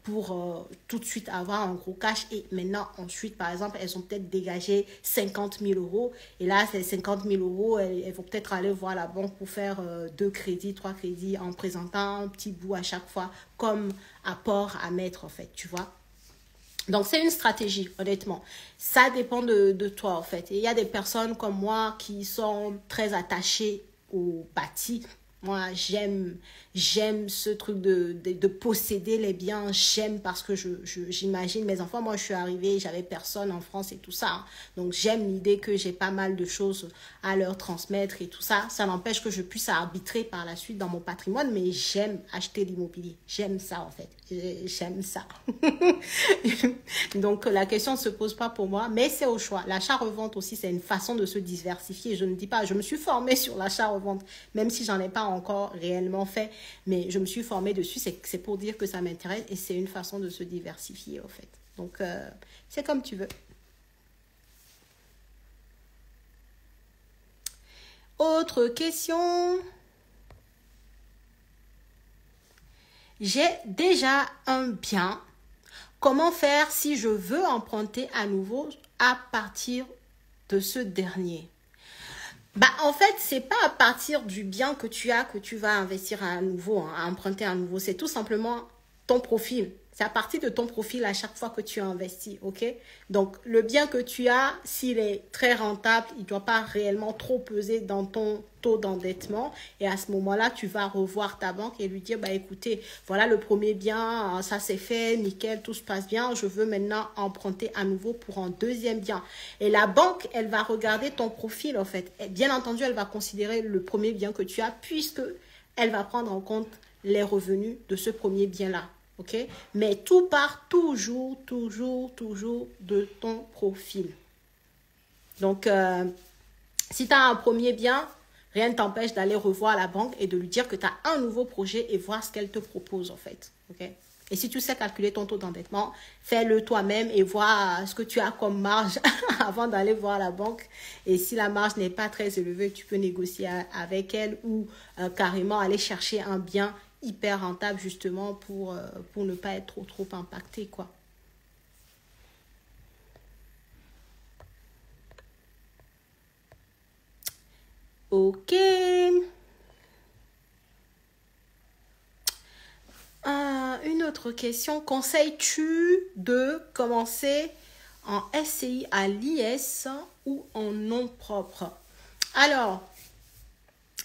pour tout de suite avoir un gros cash. Et maintenant, ensuite, par exemple, elles ont peut-être dégagé 50 000 €. Et là, ces 50 000 €, elles vont peut-être aller voir la banque pour faire 2 crédits, 3 crédits en présentant un petit bout à chaque fois comme apport à mettre, en fait, tu vois. Donc, c'est une stratégie, honnêtement. Ça dépend de toi, en fait. Et il y a des personnes comme moi qui sont très attachées au bâti. Moi, j'aime ce truc de posséder les biens. J'aime parce que j'imagine mes enfants. Moi, je suis arrivée, j'avais personne en France et tout ça. Hein. Donc, j'aime l'idée que j'ai pas mal de choses à leur transmettre et tout ça. Ça n'empêche que je puisse arbitrer par la suite dans mon patrimoine, mais j'aime acheter l'immobilier. J'aime ça, en fait. J'aime ça. Donc, la question ne se pose pas pour moi, mais c'est au choix. L'achat-revente aussi, c'est une façon de se diversifier. Je ne dis pas, je me suis formée sur l'achat-revente, même si j'en ai pas encore réellement fait, mais je me suis formée dessus. C'est pour dire que ça m'intéresse et c'est une façon de se diversifier, en fait. Donc, c'est comme tu veux. Autre question. J'ai déjà un bien. Comment faire si je veux emprunter à nouveau à partir de ce dernier? En fait, c'est pas à partir du bien que tu as que tu vas investir à nouveau, hein, à emprunter à nouveau. C'est tout simplement ton profil. C'est à partir de ton profil à chaque fois que tu investis, ok? Donc, le bien que tu as, s'il est très rentable, il ne doit pas réellement trop peser dans ton taux d'endettement. Et à ce moment-là, tu vas revoir ta banque et lui dire, écoutez, voilà le premier bien, ça c'est fait, nickel, tout se passe bien. Je veux maintenant emprunter à nouveau pour un deuxième bien. Et la banque, elle va regarder ton profil, en fait. Et bien entendu, elle va considérer le premier bien que tu as puisque elle va prendre en compte les revenus de ce premier bien-là. OK? Mais tout part toujours de ton profil. Donc, si tu as un premier bien, rien ne t'empêche d'aller revoir la banque et de lui dire que tu as un nouveau projet et voir ce qu'elle te propose, en fait. OK? Et si tu sais calculer ton taux d'endettement, fais-le toi-même et vois ce que tu as comme marge avant d'aller voir la banque. Et si la marge n'est pas très élevée, tu peux négocier avec elle ou carrément aller chercher un bien hyper rentable justement pour ne pas être trop impacté, quoi. Ok. Une autre question. Conseilles-tu de commencer en SCI à l'IS ou en nom propre? Alors,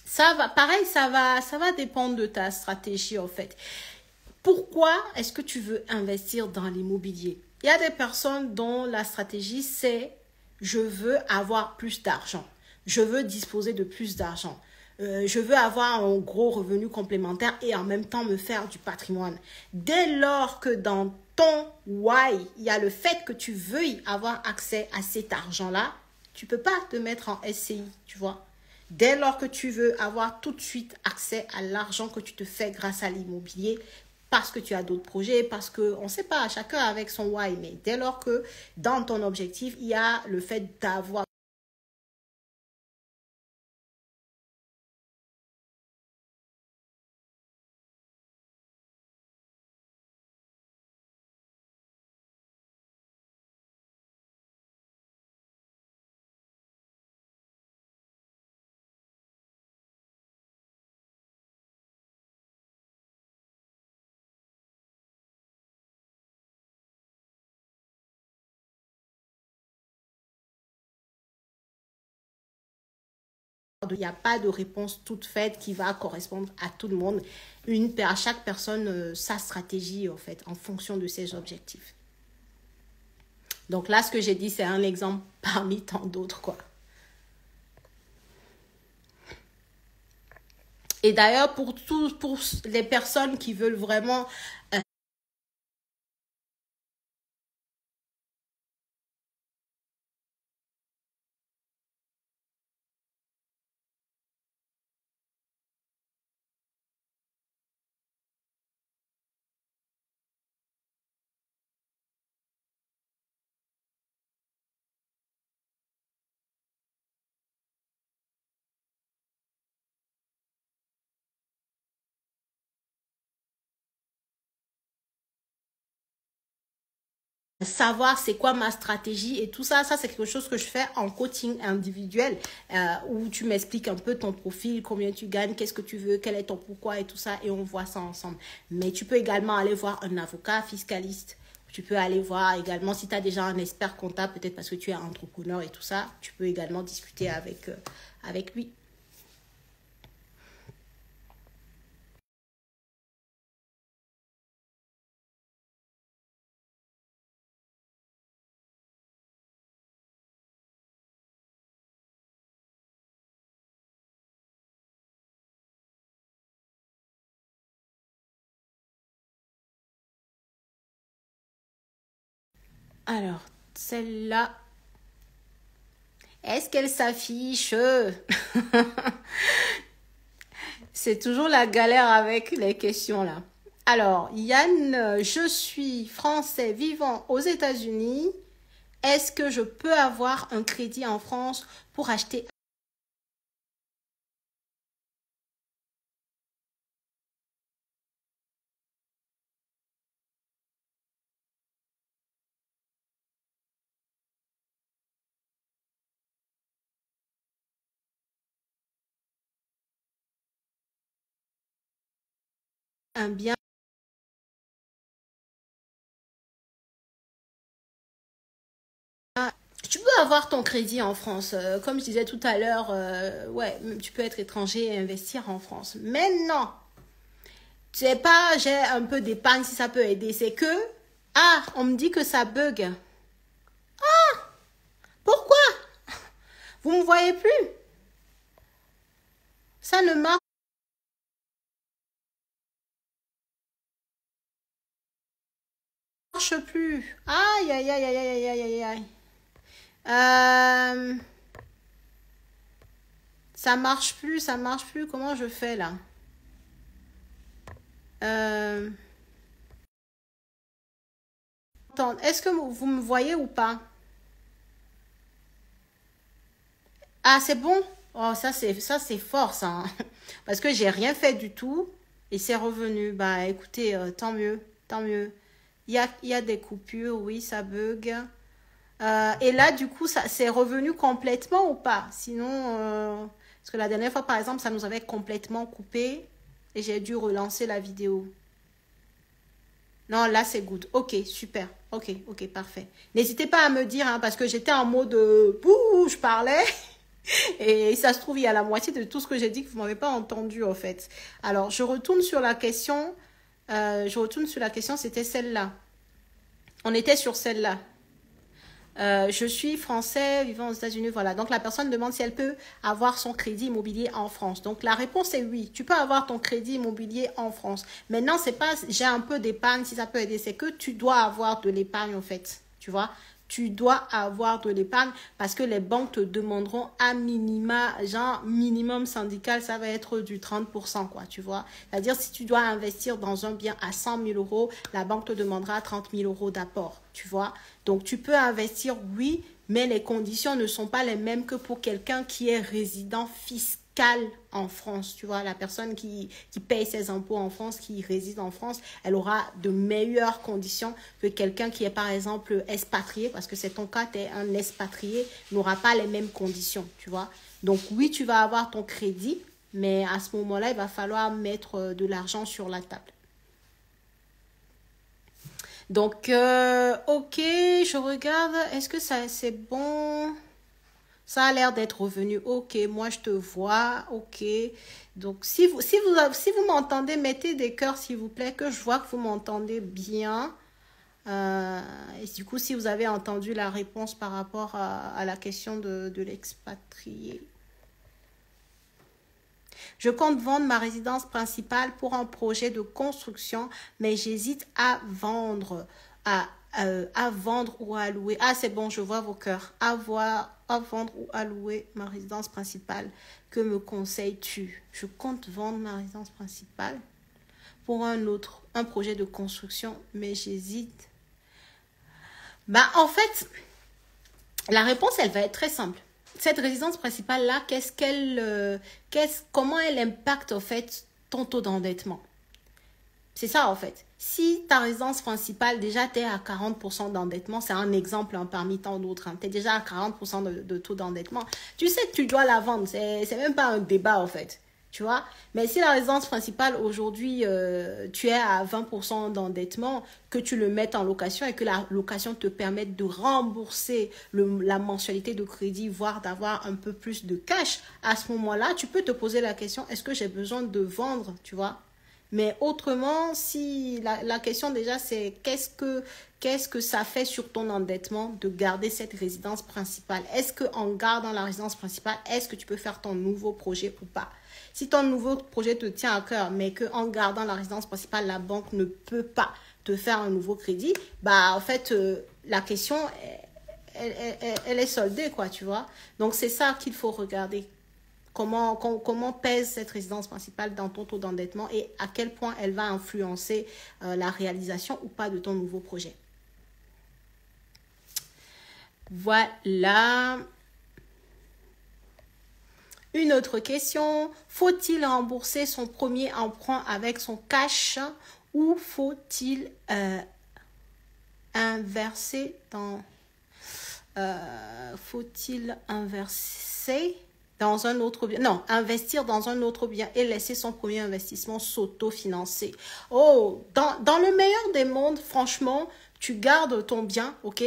ça va, pareil, ça va dépendre de ta stratégie, en fait. Pourquoi est-ce que tu veux investir dans l'immobilier? Il y a des personnes dont la stratégie, c'est je veux avoir plus d'argent. Je veux disposer de plus d'argent. Je veux avoir un gros revenu complémentaire et en même temps me faire du patrimoine. Dès lors que dans ton why, il y a le fait que tu veuilles avoir accès à cet argent-là, tu ne peux pas te mettre en SCI, tu vois. Dès lors que tu veux avoir tout de suite accès à l'argent que tu te fais grâce à l'immobilier, parce que tu as d'autres projets, parce que, on ne sait pas, chacun avec son why, mais dès lors que dans ton objectif, il y a le fait d'avoir il n'y a pas de réponse toute faite qui va correspondre à tout le monde. À chaque personne, sa stratégie, en fait, en fonction de ses objectifs. Donc là, ce que j'ai dit, c'est un exemple parmi tant d'autres, quoi. Et d'ailleurs, pour les personnes qui veulent vraiment savoir c'est quoi ma stratégie et tout ça, ça c'est quelque chose que je fais en coaching individuel où tu m'expliques un peu ton profil, combien tu gagnes, qu'est-ce que tu veux, quel est ton pourquoi et tout ça et on voit ça ensemble. Mais tu peux également aller voir un avocat fiscaliste. Tu peux aller voir également si tu as déjà un expert comptable, peut-être parce que tu es entrepreneur et tout ça, tu peux également discuter avec lui. Alors, celle-là, est-ce qu'elle s'affiche? C'est toujours la galère avec les questions là. Alors, Yann, je suis français vivant aux États-Unis. Est-ce que je peux avoir un crédit en France pour acheter un bien? Tu peux avoir ton crédit en France. Comme je disais tout à l'heure, ouais, tu peux être étranger et investir en France. Mais non, tu sais pas, j'ai un peu d'épargne si ça peut aider. C'est que, ah, on me dit que ça bug. Pourquoi? Vous me voyez plus? Ça ne marche plus. Aïe, aïe, aïe, aïe, aïe, aïe, aïe, aïe. Euh, ça marche plus, ça marche plus. Comment je fais là? Euh, attends, est-ce que vous me voyez ou pas? Ah, c'est bon? Oh, ça c'est fort ça, hein. Parce que j'ai rien fait du tout et c'est revenu. Bah écoutez, tant mieux, tant mieux. Il y a des coupures, oui, ça bug. Et là, du coup, ça c'est revenu complètement ou pas? Sinon, parce que la dernière fois, par exemple, ça nous avait complètement coupé et j'ai dû relancer la vidéo. Non, là, c'est good. Ok, super. Ok, ok, parfait. N'hésitez pas à me dire, hein, parce que j'étais en mode bouh, je parlais. Et ça se trouve, il y a la moitié de tout ce que j'ai dit que vous ne m'avez pas entendu, en fait. Alors, je retourne sur la question. C'était celle-là. On était sur celle-là. Je suis français vivant aux États-Unis. Voilà. Donc, la personne demande si elle peut avoir son crédit immobilier en France. Donc, la réponse est oui. Tu peux avoir ton crédit immobilier en France. Maintenant, c'est pas j'ai un peu d'épargne, si ça peut aider. C'est que tu dois avoir de l'épargne, en fait. Tu vois? Tu dois avoir de l'épargne parce que les banques te demanderont à minima, genre minimum syndical, ça va être du 30%, quoi, tu vois. C'est-à-dire, si tu dois investir dans un bien à 100 000 euros, la banque te demandera 30 000 euros d'apport, tu vois. Donc, tu peux investir, oui, mais les conditions ne sont pas les mêmes que pour quelqu'un qui est résident fiscal en France. Tu vois, la personne qui paye ses impôts en France, qui réside en France, elle aura de meilleures conditions que quelqu'un qui est, par exemple, expatrié, parce que c'est ton cas, tu es un expatrié, n'aura pas les mêmes conditions, tu vois. Donc, oui, tu vas avoir ton crédit, mais à ce moment-là, il va falloir mettre de l'argent sur la table. Donc, ok, je regarde. Est-ce que ça, c'est bon? Ça a l'air d'être revenu. Ok, moi je te vois. Ok. Donc, si vous m'entendez, mettez des cœurs, s'il vous plaît, que je vois que vous m'entendez bien. Et du coup, si vous avez entendu la réponse par rapport à la question de l'expatrié. Je compte vendre ma résidence principale pour un projet de construction, mais j'hésite à vendre, à vendre ou à louer. Ah, c'est bon, je vois vos cœurs. À vendre ou à louer ma résidence principale. Que me conseilles-tu? Je compte vendre ma résidence principale pour un projet de construction, mais j'hésite. Bah, en fait, la réponse, elle va être très simple. Cette résidence principale-là, comment elle impacte, en fait, ton taux d'endettement? C'est ça, en fait. Si ta résidence principale, déjà, tu es à 40% d'endettement, c'est un exemple parmi tant d'autres, tu es déjà à 40% de taux d'endettement, tu sais que tu dois la vendre. C'est même pas un débat, en fait. Tu vois? Mais si la résidence principale, aujourd'hui, tu es à 20% d'endettement, que tu le mettes en location et que la location te permette de rembourser la mensualité de crédit, voire d'avoir un peu plus de cash, à ce moment-là, tu peux te poser la question, est-ce que j'ai besoin de vendre, tu vois? Mais autrement, si la question déjà, c'est qu'est-ce que ça fait sur ton endettement de garder cette résidence principale? Est-ce qu'en gardant la résidence principale, est-ce que tu peux faire ton nouveau projet ou pas? Si ton nouveau projet te tient à cœur, mais qu'en gardant la résidence principale, la banque ne peut pas te faire un nouveau crédit, bah en fait, la question, elle est soldée, quoi, tu vois. Donc, c'est ça qu'il faut regarder. Comment pèse cette résidence principale dans ton taux d'endettement et à quel point elle va influencer la réalisation ou pas de ton nouveau projet. Voilà. Une autre question. Faut-il rembourser son premier emprunt avec son cash ou faut-il inverser dans un autre bien? Non, investir dans un autre bien et laisser son premier investissement s'auto-financer. Oh, dans le meilleur des mondes, franchement, tu gardes ton bien, ok?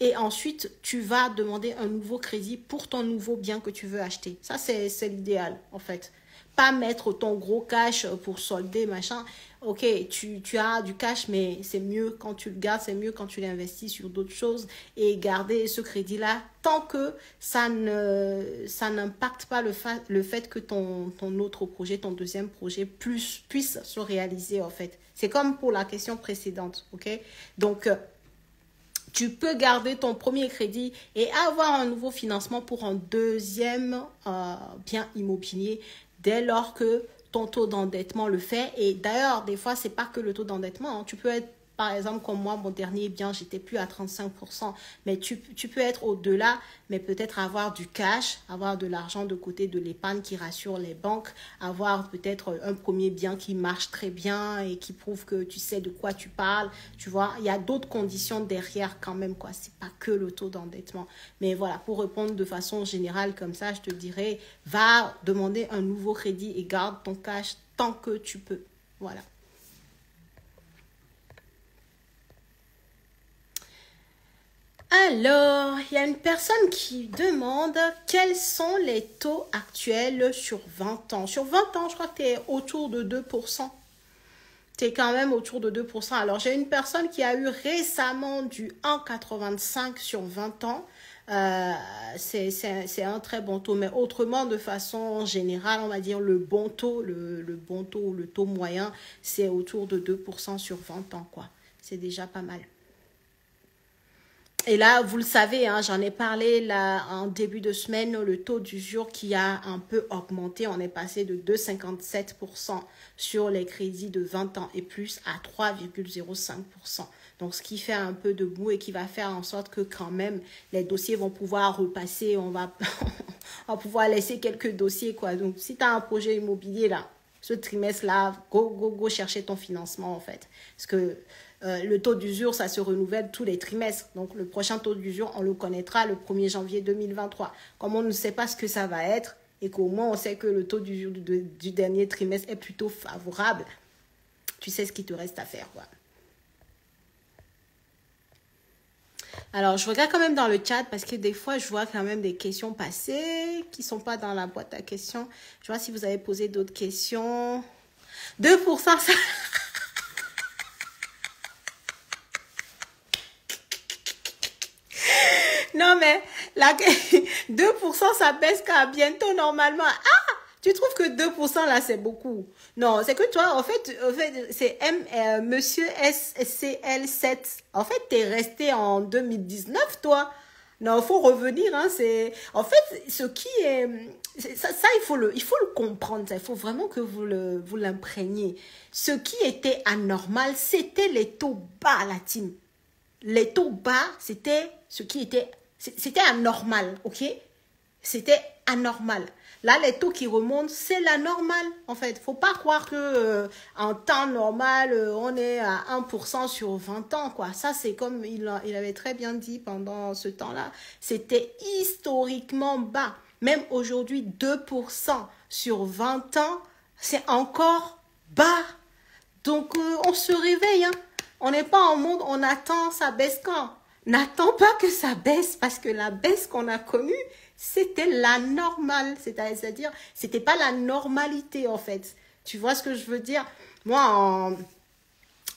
Et ensuite, tu vas demander un nouveau crédit pour ton nouveau bien que tu veux acheter. Ça, c'est l'idéal, en fait. Pas mettre ton gros cash pour solder, machin. Ok, tu as du cash, mais c'est mieux quand tu le gardes, c'est mieux quand tu l'investis sur d'autres choses et garder ce crédit-là tant que ça n'impacte pas le fait que ton autre projet, ton deuxième projet puisse se réaliser, en fait. C'est comme pour la question précédente, ok? Donc, tu peux garder ton premier crédit et avoir un nouveau financement pour un deuxième bien immobilier dès lors que ton taux d'endettement le fait. Et d'ailleurs, des fois, c'est pas que le taux d'endettement. Hein. Tu peux être, par exemple, comme moi, mon dernier bien, j'étais plus à 35%. Mais tu peux être au-delà, mais peut-être avoir du cash, avoir de l'argent de côté, de l'épargne qui rassure les banques, avoir peut-être un premier bien qui marche très bien et qui prouve que tu sais de quoi tu parles. Tu vois, il y a d'autres conditions derrière quand même, quoi. C'est pas que le taux d'endettement. Mais voilà, pour répondre de façon générale comme ça, je te dirais, va demander un nouveau crédit et garde ton cash tant que tu peux. Voilà. Alors, il y a une personne qui demande quels sont les taux actuels sur 20 ans. Sur 20 ans, je crois que tu es autour de 2%. Tu es quand même autour de 2%. Alors, j'ai une personne qui a eu récemment du 1,85 sur 20 ans. C'est un très bon taux. Mais autrement, de façon générale, on va dire le bon taux, le bon taux, le taux moyen, c'est autour de 2% sur 20 ans, quoi. C'est déjà pas mal. Et là, vous le savez, hein, j'en ai parlé là en début de semaine, le taux d'usure qui a un peu augmenté. On est passé de 2,57% sur les crédits de 20 ans et plus à 3,05%. Donc, ce qui fait un peu de bout et qui va faire en sorte que quand même, les dossiers vont pouvoir repasser. On va pouvoir laisser quelques dossiers, quoi. Donc, si tu as un projet immobilier là, ce trimestre-là, go chercher ton financement en fait. Parce que le taux d'usure, ça se renouvelle tous les trimestres. Donc, le prochain taux d'usure, on le connaîtra le 1er janvier 2023. Comme on ne sait pas ce que ça va être et qu'au moins on sait que le taux d'usure du dernier trimestre est plutôt favorable, tu sais ce qu'il te reste à faire, quoi. Alors, je regarde quand même dans le chat parce que des fois, je vois quand même des questions passer qui ne sont pas dans la boîte à questions. Je vois si vous avez posé d'autres questions. 2%, ça... Non, mais 2%, ça baisse qu'à bientôt normalement. Ah, Tu trouves que 2% là, c'est beaucoup? Non, c'est que toi, en fait c'est Monsieur SCL7. En fait, t'es resté en 2019, toi. Non, il faut revenir, hein, en fait, ce qui est, ça, il faut le comprendre, ça. Il faut vraiment que vous l'imprégniez. Ce qui était anormal, c'était les taux bas, la team. Les taux bas, c'était ce qui était, c'était anormal, ok? C'était anormal. Là, les taux qui remontent, c'est la normale, en fait. Faut pas croire que en temps normal, on est à 1% sur 20 ans, quoi. Ça, c'est comme il avait très bien dit pendant ce temps-là. C'était historiquement bas. Même aujourd'hui, 2% sur 20 ans, c'est encore bas. Donc, on se réveille, hein. On n'est pas en mode, on attend, ça baisse quand? N'attends pas que ça baisse parce que la baisse qu'on a connue, c'était la normale. C'est-à-dire, c'était pas la normalité, en fait. Tu vois ce que je veux dire? Moi,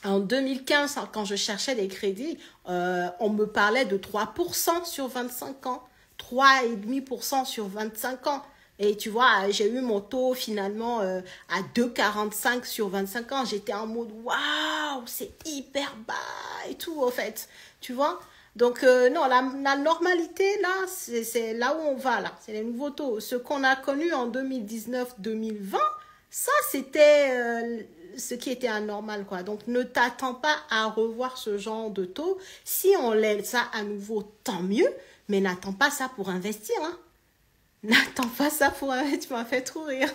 en 2015, quand je cherchais des crédits, on me parlait de 3% sur 25 ans. 3,5% sur 25 ans. Et tu vois, j'ai eu mon taux finalement à 2,45 sur 25 ans. J'étais en mode, waouh, c'est hyper bas et tout, en fait. Tu vois? Donc, non, la normalité, là, c'est là où on va, là. C'est les nouveaux taux. Ce qu'on a connu en 2019-2020, ça, c'était ce qui était anormal, quoi. Donc, ne t'attends pas à revoir ce genre de taux. Si on laisse ça à nouveau, tant mieux. Mais n'attends pas ça pour investir, hein. N'attends pas ça pour investir. Tu m'as fait trop rire.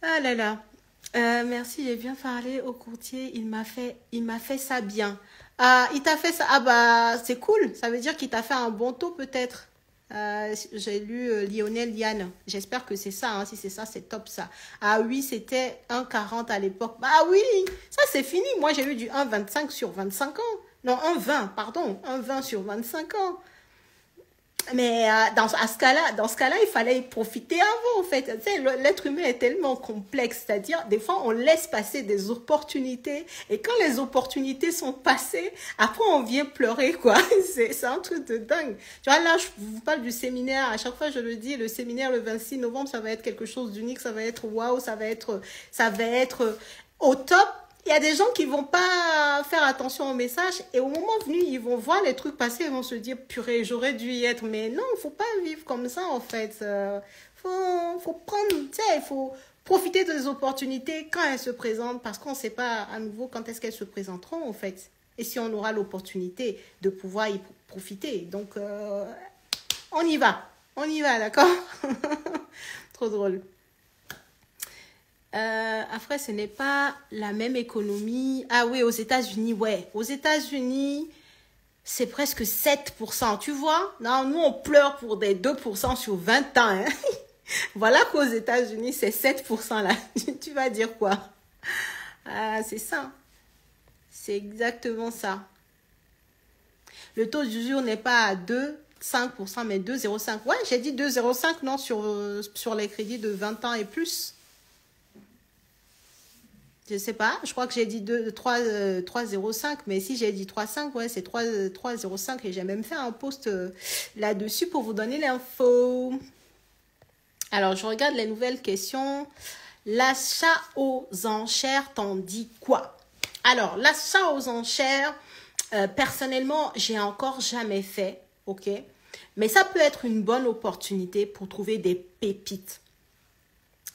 Ah là là. Merci, j'ai bien parlé au courtier. Il m'a fait ça bien. Ah, il t'a fait ça. Ah bah, c'est cool. Ça veut dire qu'il t'a fait un bon taux peut-être. J'ai lu Lionel Yann. J'espère que c'est ça, hein. Si c'est ça, c'est top ça. Ah oui, c'était 1,40 à l'époque. Bah oui, ça c'est fini. Moi, j'ai eu du 1,25 sur 25 ans. Non, 1,20, pardon. 1,20 sur 25 ans. Mais dans ce cas-là, il fallait y profiter avant, en fait. Tu sais, l'être humain est tellement complexe. C'est-à-dire, des fois, on laisse passer des opportunités. Et quand les opportunités sont passées, après, on vient pleurer, quoi. C'est un truc de dingue. Tu vois, là, je vous parle du séminaire. À chaque fois, je le dis, le séminaire le 26 novembre, ça va être quelque chose d'unique. Ça va être waouh, ça va être au top. Il y a des gens qui vont pas faire attention au message et au moment venu, ils vont voir les trucs passer et vont se dire purée, j'aurais dû y être. Mais non, faut pas vivre comme ça en fait. Faut prendre, tu sais, il faut profiter des opportunités quand elles se présentent parce qu'on ne sait pas à nouveau quand est-ce qu'elles se présenteront en fait. Et si on aura l'opportunité de pouvoir y profiter. Donc, on y va, d'accord? Trop drôle. Après, ce n'est pas la même économie. Ah oui, aux États-Unis, ouais. Aux États-Unis, c'est presque 7%. Tu vois? Non, nous, on pleure pour des 2% sur 20 ans. Hein. Voilà qu'aux États-Unis, c'est 7% là. Tu vas dire quoi? Ah, c'est ça. C'est exactement ça. Le taux d'usure n'est pas à 2,5%, mais 2,05%. Ouais, j'ai dit 2,05%, non, sur les crédits de 20 ans et plus. Je sais pas, je crois que j'ai dit 3,05, mais si j'ai dit 3,5, ouais, c'est 3,05 et j'ai même fait un post là-dessus pour vous donner l'info. Alors, je regarde les nouvelles questions. L'achat aux enchères t'en dit quoi? Alors, l'achat aux enchères, personnellement, j'ai encore jamais fait, ok? Mais ça peut être une bonne opportunité pour trouver des pépites.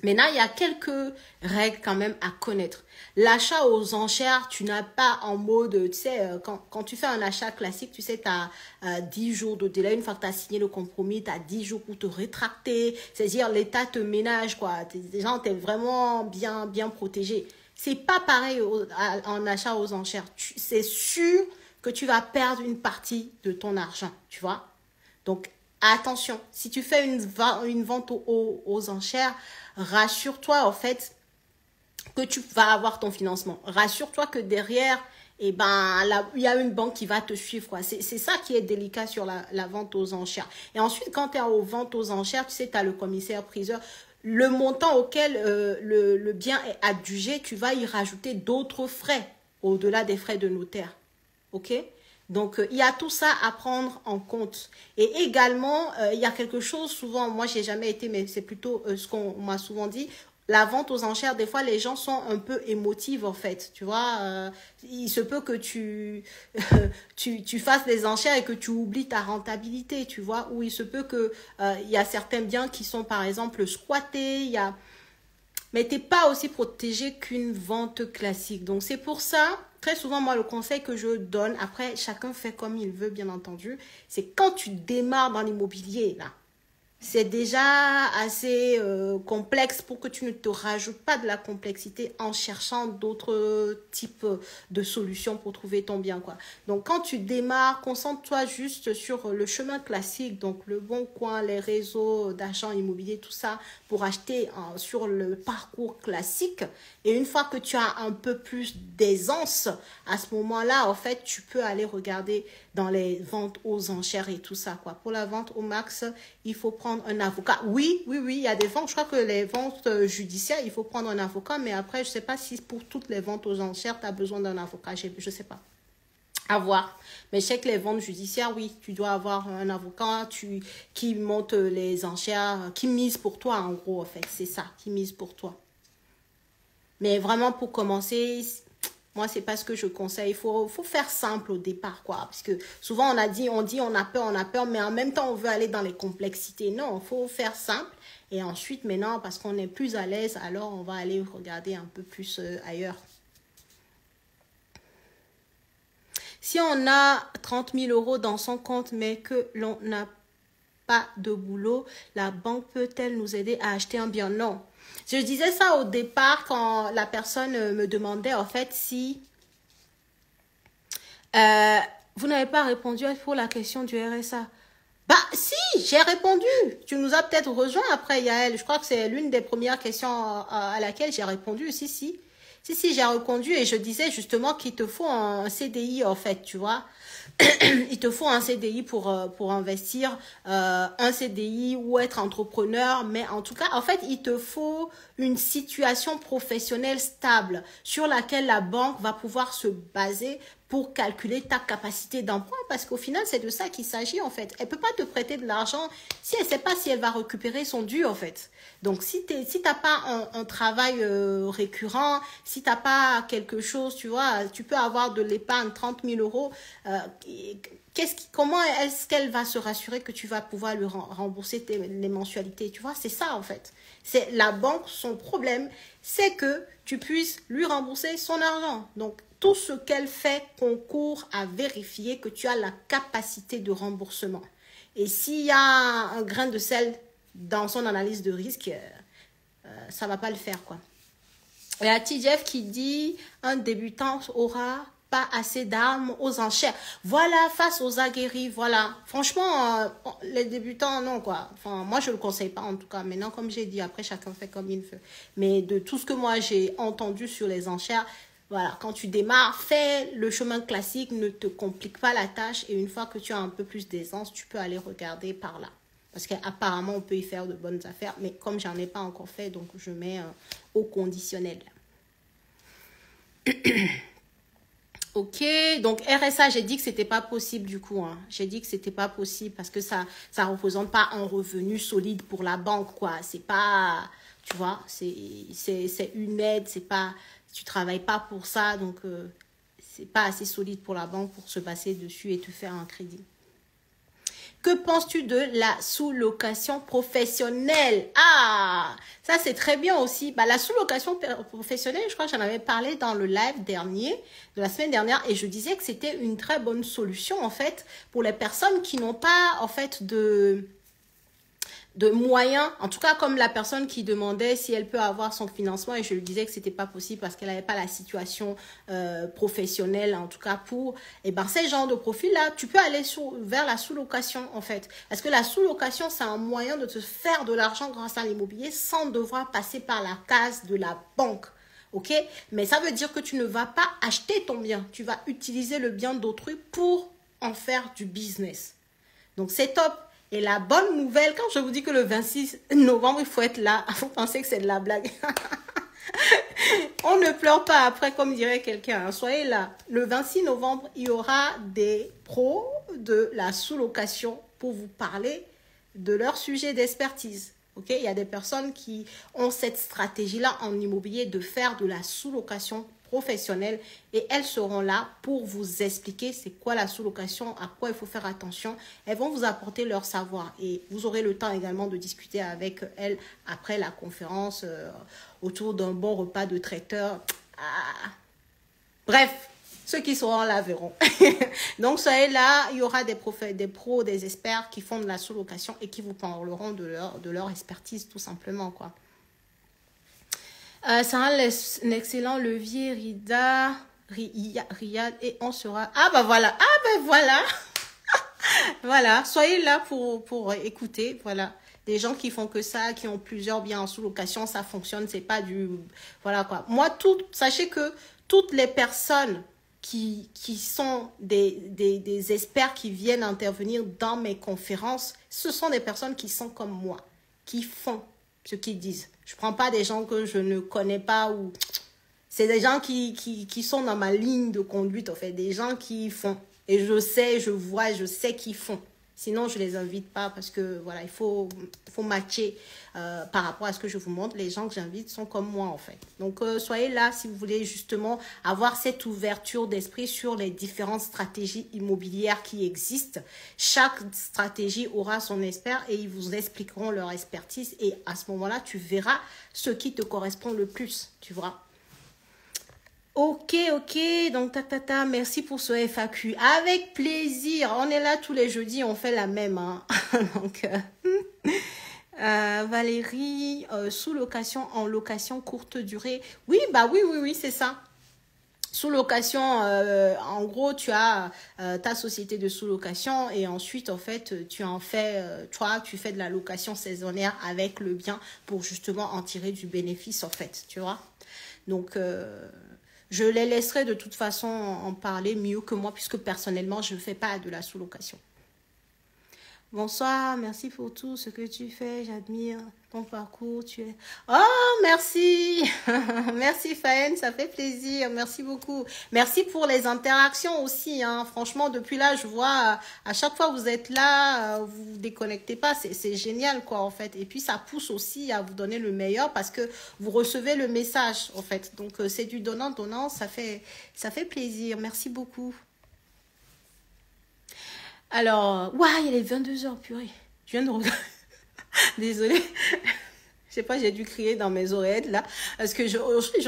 Maintenant, il y a quelques règles quand même à connaître. L'achat aux enchères, tu n'as pas en mode, tu sais, quand tu fais un achat classique, tu sais, tu as 10 jours de délai. Une fois que tu as signé le compromis, tu as 10 jours pour te rétracter. C'est-à-dire, l'État te ménage, quoi. Déjà, tu es vraiment bien, bien protégé. C'est pas pareil en achat aux enchères. C'est sûr que tu vas perdre une partie de ton argent, tu vois. Donc, attention, si tu fais une vente aux enchères, rassure-toi en fait que tu vas avoir ton financement. Rassure-toi que derrière, eh ben, là, il y a une banque qui va te suivre, quoi. C'est ça qui est délicat sur la vente aux enchères. Et ensuite, quand tu es aux ventes aux enchères, tu sais, tu as le commissaire-priseur. Le montant auquel le bien est adjugé, tu vas y rajouter d'autres frais au-delà des frais de notaire. OK? Donc, il y a tout ça à prendre en compte. Et également, il y a quelque chose, souvent, moi, j'ai jamais été, mais c'est plutôt ce qu'on m'a souvent dit, la vente aux enchères, des fois, les gens sont un peu émotifs, en fait. Tu vois, il se peut que tu fasses des enchères et que tu oublies ta rentabilité, tu vois, ou il se peut que il y a certains biens qui sont, par exemple, squattés, il y a... Mais tu n'es pas aussi protégé qu'une vente classique. Donc, c'est pour ça, très souvent, moi, le conseil que je donne, après, chacun fait comme il veut, bien entendu, c'est quand tu démarres dans l'immobilier, là, c'est déjà assez complexe pour que tu ne te rajoutes pas de la complexité en cherchant d'autres types de solutions pour trouver ton bien, quoi. Donc, quand tu démarres, concentre-toi juste sur le chemin classique, donc le bon coin, les réseaux d'agents immobiliers, tout ça, pour acheter sur le parcours classique. Et une fois que tu as un peu plus d'aisance, à ce moment-là, en fait, tu peux aller regarder dans les ventes aux enchères et tout ça, quoi. Pour la vente au max, il faut prendre un avocat. Oui, il y a des ventes. Je crois que les ventes judiciaires, il faut prendre un avocat, mais après, je ne sais pas si pour toutes les ventes aux enchères, tu as besoin d'un avocat. Je ne sais pas. À voir. Mais je sais que les ventes judiciaires, oui, tu dois avoir un avocat qui monte les enchères, qui mise pour toi, en gros, en fait. C'est ça, qui mise pour toi. Mais vraiment, pour commencer, moi, c'est pas ce que je conseille. Il faut faire simple au départ, quoi. Parce que souvent, on a peur, mais en même temps, on veut aller dans les complexités. Non, il faut faire simple. Et ensuite, maintenant, parce qu'on est plus à l'aise, alors on va aller regarder un peu plus ailleurs. Si on a 30 000 € dans son compte, mais que l'on n'a pas de boulot, la banque peut-elle nous aider à acheter un bien? Non. Je disais ça au départ quand la personne me demandait en fait si vous n'avez pas répondu pour la question du RSA. Bah si, j'ai répondu. Tu nous as peut-être rejoint après, Yael. Je crois que c'est l'une des premières questions à laquelle j'ai répondu. Si, j'ai répondu et je disais justement qu'il te faut un CDI en fait, tu vois. Il te faut un CDI pour investir, un CDI ou être entrepreneur, mais en tout cas, en fait, il te faut une situation professionnelle stable sur laquelle la banque va pouvoir se baser pour calculer ta capacité d'emprunt, parce qu'au final, c'est de ça qu'il s'agit, en fait. Elle peut pas te prêter de l'argent si elle sait pas si elle va récupérer son dû, en fait. Donc, si t'as pas un travail récurrent, si t'as pas quelque chose, tu vois, tu peux avoir de l'épargne, 30 000 €, comment est-ce qu'elle va se rassurer que tu vas pouvoir lui rembourser les mensualités, tu vois, c'est ça, en fait. C'est la banque, son problème, c'est que tu puisses lui rembourser son argent. Donc, tout ce qu'elle fait concourt à vérifier que tu as la capacité de remboursement. Et s'il y a un grain de sel dans son analyse de risque, ça ne va pas le faire, quoi. Il y a TJF qui dit « Un débutant aura pas assez d'armes aux enchères. » Voilà, face aux aguerris, voilà. Franchement, les débutants, non, quoi. Enfin, moi, je ne le conseille pas, en tout cas. Maintenant, comme j'ai dit, après, chacun fait comme il veut. Mais de tout ce que moi, j'ai entendu sur les enchères, voilà, quand tu démarres, fais le chemin classique, ne te complique pas la tâche. Et une fois que tu as un peu plus d'aisance, tu peux aller regarder par là. Parce qu'apparemment, on peut y faire de bonnes affaires. Mais comme j'en ai pas encore fait, donc je mets au conditionnel. Ok, donc RSA, j'ai dit que c'était pas possible du coup. Hein. J'ai dit que c'était pas possible parce que ça représente pas un revenu solide pour la banque, quoi. C'est pas, tu vois, c'est une aide, c'est pas, tu travailles pas pour ça, donc c'est pas assez solide pour la banque pour se baser dessus et te faire un crédit. Que penses-tu de la sous-location professionnelle? Ah, ça c'est très bien aussi. Bah, la sous-location professionnelle, je crois que j'en avais parlé dans le live dernier, de la semaine dernière, et je disais que c'était une très bonne solution en fait pour les personnes qui n'ont pas en fait de moyens, en tout cas comme la personne qui demandait si elle peut avoir son financement, et je lui disais que c'était pas possible parce qu'elle n'avait pas la situation professionnelle, en tout cas pour, et ben ces genres de profils là, tu peux aller vers la sous-location en fait, parce que la sous-location c'est un moyen de te faire de l'argent grâce à l'immobilier sans devoir passer par la case de la banque. Ok, mais ça veut dire que tu ne vas pas acheter ton bien, tu vas utiliser le bien d'autrui pour en faire du business. Donc c'est top. Et la bonne nouvelle, quand je vous dis que le 26 novembre, il faut être là, vous pensez que c'est de la blague. On ne pleure pas après, comme dirait quelqu'un. Hein. Soyez là. Le 26 novembre, il y aura des pros de la sous-location pour vous parler de leur sujet d'expertise. Okay? Il y a des personnes qui ont cette stratégie-là en immobilier de faire de la sous-location professionnelle et elles seront là pour vous expliquer c'est quoi la sous-location, à quoi il faut faire attention. Elles vont vous apporter leur savoir et vous aurez le temps également de discuter avec elles après la conférence autour d'un bon repas de traiteur. Ah. Bref, ceux qui seront là verront. Donc, soyez là, il y aura des pros, des experts qui font de la sous-location et qui vous parleront de leur expertise, tout simplement, quoi. C'est un excellent levier, Riyad, et on sera... Ah, bah voilà, voilà, soyez là pour écouter, voilà. Des gens qui font que ça, qui ont plusieurs biens en sous-location, ça fonctionne, c'est pas du... Voilà, quoi. Moi, sachez que toutes les personnes qui sont des experts qui viennent intervenir dans mes conférences, ce sont des personnes qui sont comme moi, qui font ce qu'ils disent. Je ne prends pas des gens que je ne connais pas ou... C'est des gens qui sont dans ma ligne de conduite, en fait, des gens qui font. Et je sais, je vois, je sais qu'ils font. Sinon, je ne les invite pas parce que, voilà, il faut matcher par rapport à ce que je vous montre. Les gens que j'invite sont comme moi, en fait. Donc, soyez là si vous voulez justement avoir cette ouverture d'esprit sur les différentes stratégies immobilières qui existent. Chaque stratégie aura son expert et ils vous expliqueront leur expertise. Et à ce moment-là, tu verras ce qui te correspond le plus, tu vois. Ok, donc merci pour ce FAQ. Avec plaisir, on est là tous les jeudis, on fait la même. Hein. Donc, Valérie, sous-location en location courte durée. Oui, oui, c'est ça. Sous-location, en gros, tu as ta société de sous-location et ensuite, en fait, tu en fais, tu fais de la location saisonnière avec le bien pour justement en tirer du bénéfice, en fait, tu vois. Donc... je les laisserai de toute façon en parler mieux que moi puisque personnellement, je ne fais pas de la sous-location. Bonsoir, merci pour tout ce que tu fais. J'admire ton parcours. Tu es... Oh, merci. Merci Fahen, ça fait plaisir. Merci beaucoup. Merci pour les interactions aussi. Hein. Franchement, depuis là, je vois à chaque fois que vous êtes là, vous vous déconnectez pas. C'est génial, quoi, en fait. Et puis, ça pousse aussi à vous donner le meilleur parce que vous recevez le message, en fait. Donc, c'est du donnant-donnant. Ça fait plaisir. Merci beaucoup. Alors, il est 22h, purée. Je viens de regarder. Désolée. Je sais pas, j'ai dû crier dans mes oreillettes, là. Parce que je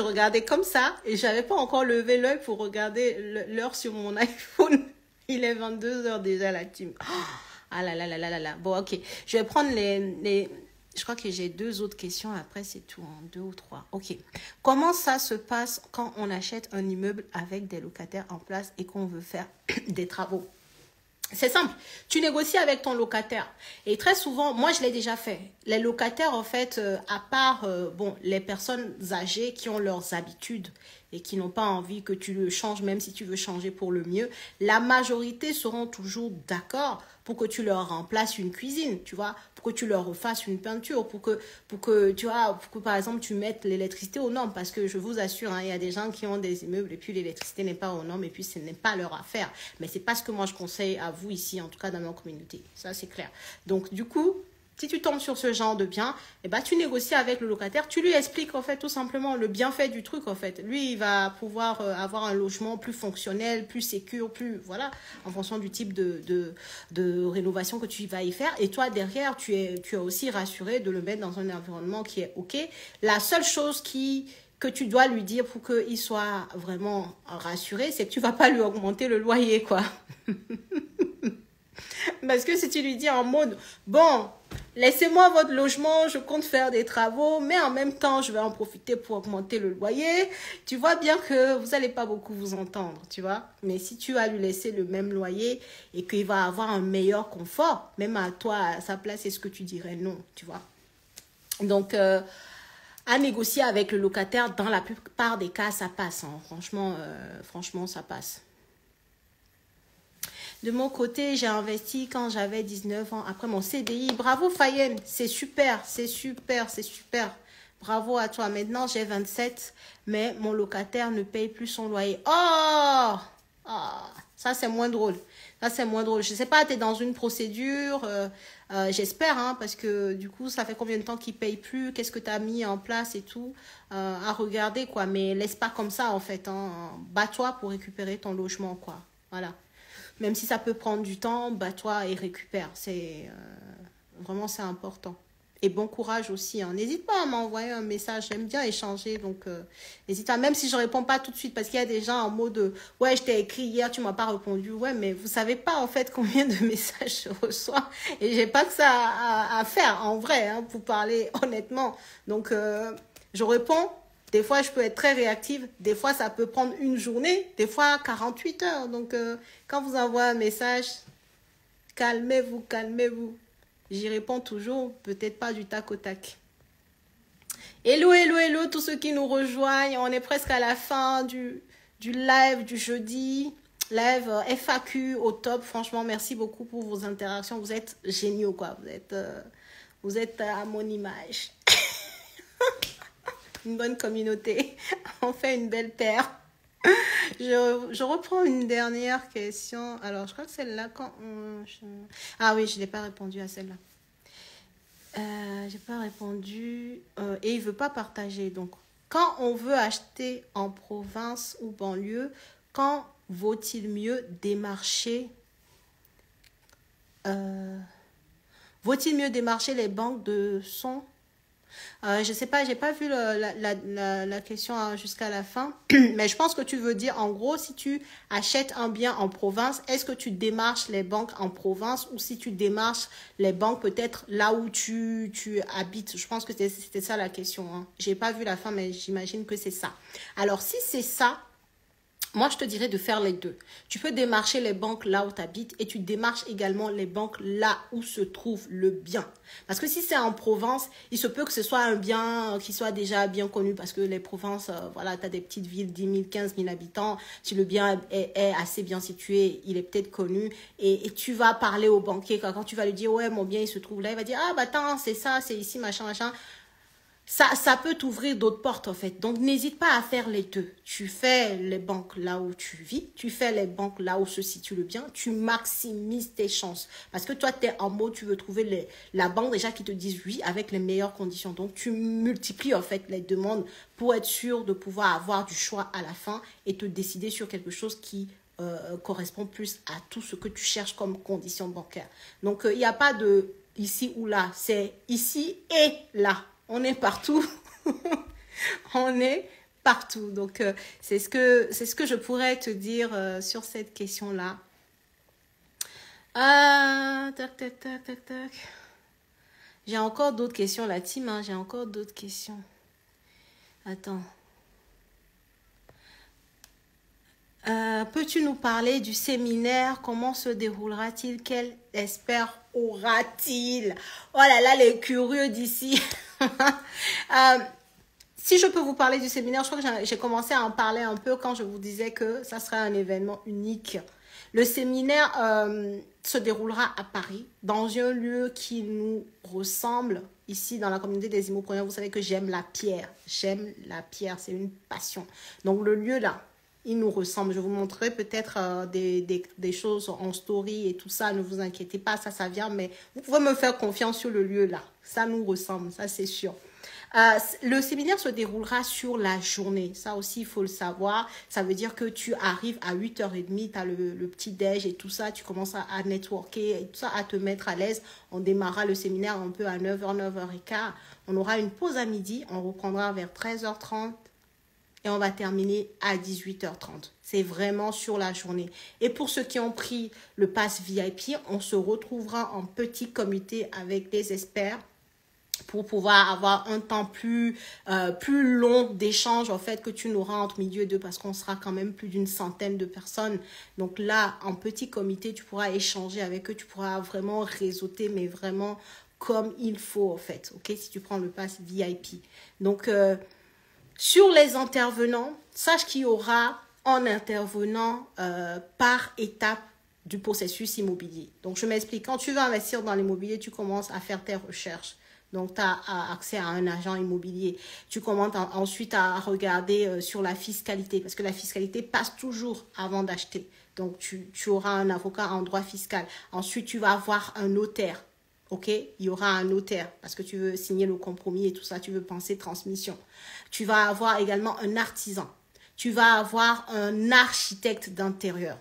regardais comme ça et j'avais pas encore levé l'œil pour regarder l'heure sur mon iPhone. Il est 22h déjà, la team. Ah là là là là là là. Bon, ok. Je vais prendre les... Je crois que j'ai 2 autres questions. Après, c'est tout. 2 ou 3. Ok. Comment ça se passe quand on achète un immeuble avec des locataires en place et qu'on veut faire des travaux? C'est simple, tu négocies avec ton locataire et très souvent, moi je l'ai déjà fait, les locataires en fait, à part les personnes âgées qui ont leurs habitudes et qui n'ont pas envie que tu le changes même si tu veux changer pour le mieux, la majorité seront toujours d'accord pour que tu leur remplaces une cuisine, tu vois, pour que tu leur refasses une peinture, pour que tu vois, pour que par exemple tu mettes l'électricité aux normes parce que je vous assure, hein, il y a des gens qui ont des immeubles et puis l'électricité n'est pas aux normes et puis ce n'est pas leur affaire, mais c'est pas ce que moi je conseille à vous ici, en tout cas dans ma communauté, ça c'est clair. Donc du coup, si tu tombes sur ce genre de bien, eh ben, tu négocies avec le locataire, tu lui expliques en fait tout simplement le bienfait du truc en fait. Lui, il va pouvoir avoir un logement plus fonctionnel, plus sécure, plus voilà, en fonction du type de rénovation que tu vas y faire. Et toi derrière, tu es aussi rassuré de le mettre dans un environnement qui est ok. La seule chose que tu dois lui dire pour qu'il soit vraiment rassuré, c'est que tu vas pas lui augmenter le loyer, quoi. Parce que si tu lui dis en mode, bon, laissez-moi votre logement, je compte faire des travaux, mais en même temps, je vais en profiter pour augmenter le loyer, tu vois bien que vous n'allez pas beaucoup vous entendre, tu vois. Mais si tu vas lui laisser le même loyer et qu'il va avoir un meilleur confort, même à toi, à sa place, est-ce que tu dirais non, tu vois. Donc, à négocier avec le locataire, dans la plupart des cas, ça passe. Hein. Franchement, ça passe. De mon côté, j'ai investi quand j'avais 19 ans après mon CDI. Bravo Fayenne, c'est super. Bravo à toi. Maintenant, j'ai 27, mais mon locataire ne paye plus son loyer. Oh! Ah, ça, c'est moins drôle. Ça, c'est moins drôle. Je ne sais pas, tu es dans une procédure, j'espère, hein, parce que du coup, ça fait combien de temps qu'il ne paye plus? Qu'est-ce que tu as mis en place et tout à regarder, quoi. Mais laisse pas comme ça, en fait. Hein. Bats-toi pour récupérer ton logement, quoi. Voilà. Même si ça peut prendre du temps, bats-toi et récupère. C'est vraiment, c'est important. Et bon courage aussi. Hein. N'hésite pas à m'envoyer un message. J'aime bien échanger. Donc, n'hésite pas. Même si je ne réponds pas tout de suite. Parce qu'il y a des gens en mode ouais, je t'ai écrit hier, tu ne m'as pas répondu. Ouais, mais vous ne savez pas en fait combien de messages je reçois. Et je n'ai pas que ça à faire en vrai. Hein, pour parler honnêtement. Donc, je réponds. Des fois, je peux être très réactive. Des fois, ça peut prendre une journée. Des fois, 48 heures. Donc, quand vous envoyez un message, calmez-vous, calmez-vous. J'y réponds toujours, peut-être pas du tac au tac. Hello, hello, hello, tous ceux qui nous rejoignent. On est presque à la fin du live du jeudi. Live FAQ au top. Franchement, merci beaucoup pour vos interactions. Vous êtes géniaux, quoi. Vous êtes à mon image. Une bonne communauté. On fait une belle paire. Je reprends une dernière question. Alors, je crois que celle-là, Ah oui, je n'ai pas répondu à celle-là. J'ai pas répondu. Et il ne veut pas partager. Donc, quand on veut acheter en province ou banlieue, quand vaut-il mieux démarcher vaut-il mieux démarcher les banques de son je sais pas, j'ai pas vu la question jusqu'à la fin, mais je pense que tu veux dire, en gros, si tu achètes un bien en province, est-ce que tu démarches les banques en province ou si tu démarches les banques peut-être là où tu habites? Je pense que c'était ça la question. Hein. J'ai pas vu la fin, mais j'imagine que c'est ça. Alors, si c'est ça, moi, je te dirais de faire les deux. Tu peux démarcher les banques là où tu habites et tu démarches également les banques là où se trouve le bien. Parce que si c'est en Provence, il se peut que ce soit un bien qui soit déjà bien connu parce que les Provences, voilà, tu as des petites villes, 10 000, 15 000 habitants. Si le bien est assez bien situé, il est peut-être connu et tu vas parler au banquier. Quand tu vas lui dire, ouais, mon bien, il se trouve là, il va dire, ah, bah attends, c'est ça, c'est ici, machin, machin. Ça peut t'ouvrir d'autres portes en fait. Donc, n'hésite pas à faire les deux. Tu fais les banques là où tu vis. Tu fais les banques là où se situe le bien. Tu maximises tes chances. Parce que toi, tu es en mode, tu veux trouver la banque déjà qui te dise oui avec les meilleures conditions. Donc, tu multiplies en fait les demandes pour être sûr de pouvoir avoir du choix à la fin et te décider sur quelque chose qui correspond plus à tout ce que tu cherches comme condition bancaire. Donc, il n'y a pas de ici ou là. C'est ici et là. On est partout. On est partout. Donc, c'est ce que je pourrais te dire sur cette question-là. Tac, tac, tac, tac, tac. J'ai encore d'autres questions, la team. Hein, j'ai encore d'autres questions. Attends. Peux-tu nous parler du séminaire? Comment se déroulera-t-il? Quel expert aura-t-il? Oh là là, les curieux d'ici. Si je peux vous parler du séminaire, je crois que j'ai commencé à en parler un peu quand je vous disais que ça sera un événement unique. Le séminaire se déroulera à Paris, dans un lieu qui nous ressemble. Ici, dans la communauté des immopreneurs, vous savez que j'aime la pierre. J'aime la pierre, c'est une passion. Donc, le lieu là, il nous ressemble. Je vous montrerai peut-être des choses en story et tout ça. Ne vous inquiétez pas, ça vient. Mais vous pouvez me faire confiance sur le lieu là. Ça nous ressemble, ça c'est sûr. Le séminaire se déroulera sur la journée. Ça aussi, il faut le savoir. Ça veut dire que tu arrives à 8h30, tu as le petit déj et tout ça. Tu commences à networker et tout ça, à te mettre à l'aise. On démarrera le séminaire un peu à 9h, 9h15. On aura une pause à midi. On reprendra vers 13h30. Et on va terminer à 18h30. C'est vraiment sur la journée. Et pour ceux qui ont pris le pass VIP, on se retrouvera en petit comité avec des experts pour pouvoir avoir un temps plus long d'échange en fait que tu n'auras entre midi et deux parce qu'on sera quand même plus d'une centaine de personnes. Donc là, en petit comité, tu pourras échanger avec eux, tu pourras vraiment réseauter, mais vraiment comme il faut en fait, ok, si tu prends le pass VIP. Donc, sur les intervenants, sache qu'il y aura un intervenant par étape du processus immobilier. Donc, je m'explique. Quand tu veux investir dans l'immobilier, tu commences à faire tes recherches. Donc, tu as accès à un agent immobilier. Tu commences ensuite à regarder sur la fiscalité, parce que la fiscalité passe toujours avant d'acheter. Donc, tu auras un avocat en droit fiscal. Ensuite, tu vas avoir un notaire. OK? Il y aura un notaire parce que tu veux signer le compromis et tout ça. Tu veux penser transmission. Tu vas avoir également un artisan. Tu vas avoir un architecte d'intérieur.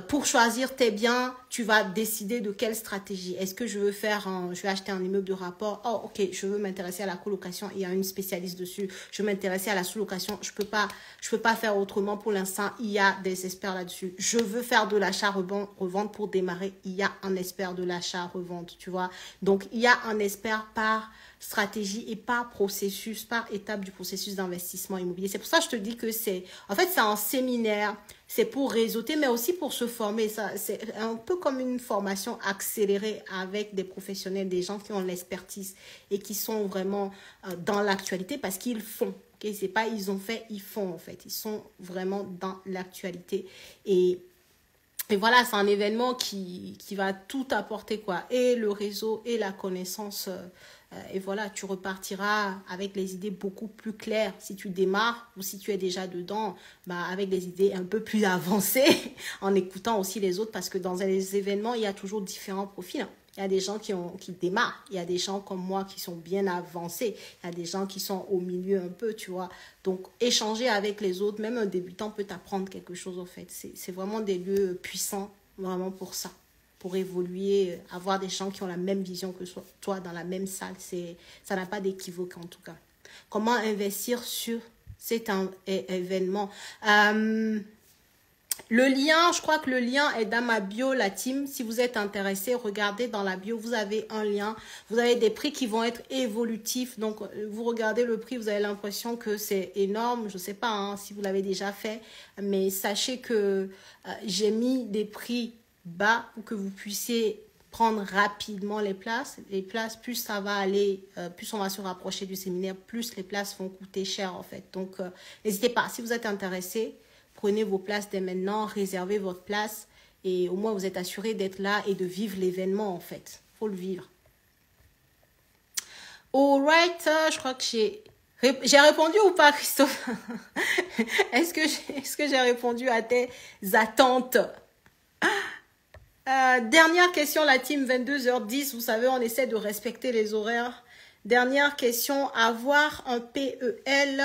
Pour choisir tes biens, tu vas décider de quelle stratégie. Est-ce que je veux je vais acheter un immeuble de rapport. Oh, ok, je veux m'intéresser à la colocation. Il y a une spécialiste dessus. Je veux m'intéresser à la sous-location. Je peux pas faire autrement pour l'instant. Il y a des experts là-dessus. Je veux faire de l'achat-revente pour démarrer. Il y a un expert de l'achat-revente, tu vois. Donc, il y a un expert par stratégie et par processus, par étape du processus d'investissement immobilier. C'est pour ça que je te dis que c'est un séminaire, c'est pour réseauter, mais aussi pour se former. C'est un peu comme une formation accélérée avec des professionnels, des gens qui ont l'expertise et qui sont vraiment dans l'actualité parce qu'ils font. Okay? C'est pas ils ont fait, ils font en fait. Ils sont vraiment dans l'actualité. Et voilà, c'est un événement qui va tout apporter, quoi. Et le réseau et la connaissance. Et voilà, tu repartiras avec les idées beaucoup plus claires si tu démarres ou si tu es déjà dedans, avec des idées un peu plus avancées en écoutant aussi les autres parce que dans les événements, il y a toujours différents profils. Il y a des gens qui démarrent, il y a des gens comme moi qui sont bien avancés, il y a des gens qui sont au milieu un peu, tu vois. Donc, échanger avec les autres, même un débutant peut t'apprendre quelque chose, en fait. C'est vraiment des lieux puissants, vraiment pour ça. Pour évoluer, avoir des gens qui ont la même vision que toi dans la même salle. Ça n'a pas d'équivoque en tout cas. Comment investir sur cet événement? Le lien, je crois que le lien est dans ma bio, la team. Si vous êtes intéressé, regardez dans la bio, vous avez un lien. Vous avez des prix qui vont être évolutifs. Donc, vous regardez le prix, vous avez l'impression que c'est énorme. Je ne sais pas si vous l'avez déjà fait, mais sachez que j'ai mis des prix bas pour que vous puissiez prendre rapidement les places. Les places, plus ça va aller, plus on va se rapprocher du séminaire, plus les places vont coûter cher en fait. Donc, n'hésitez pas, si vous êtes intéressé, prenez vos places dès maintenant, réservez votre place et au moins vous êtes assuré d'être là et de vivre l'événement en fait. Il faut le vivre. Alright, je crois que j'ai répondu ou pas, Christophe? Est-ce que j'ai répondu à tes attentes? Dernière question, la team, 22h10. Vous savez, on essaie de respecter les horaires. Dernière question, avoir un PEL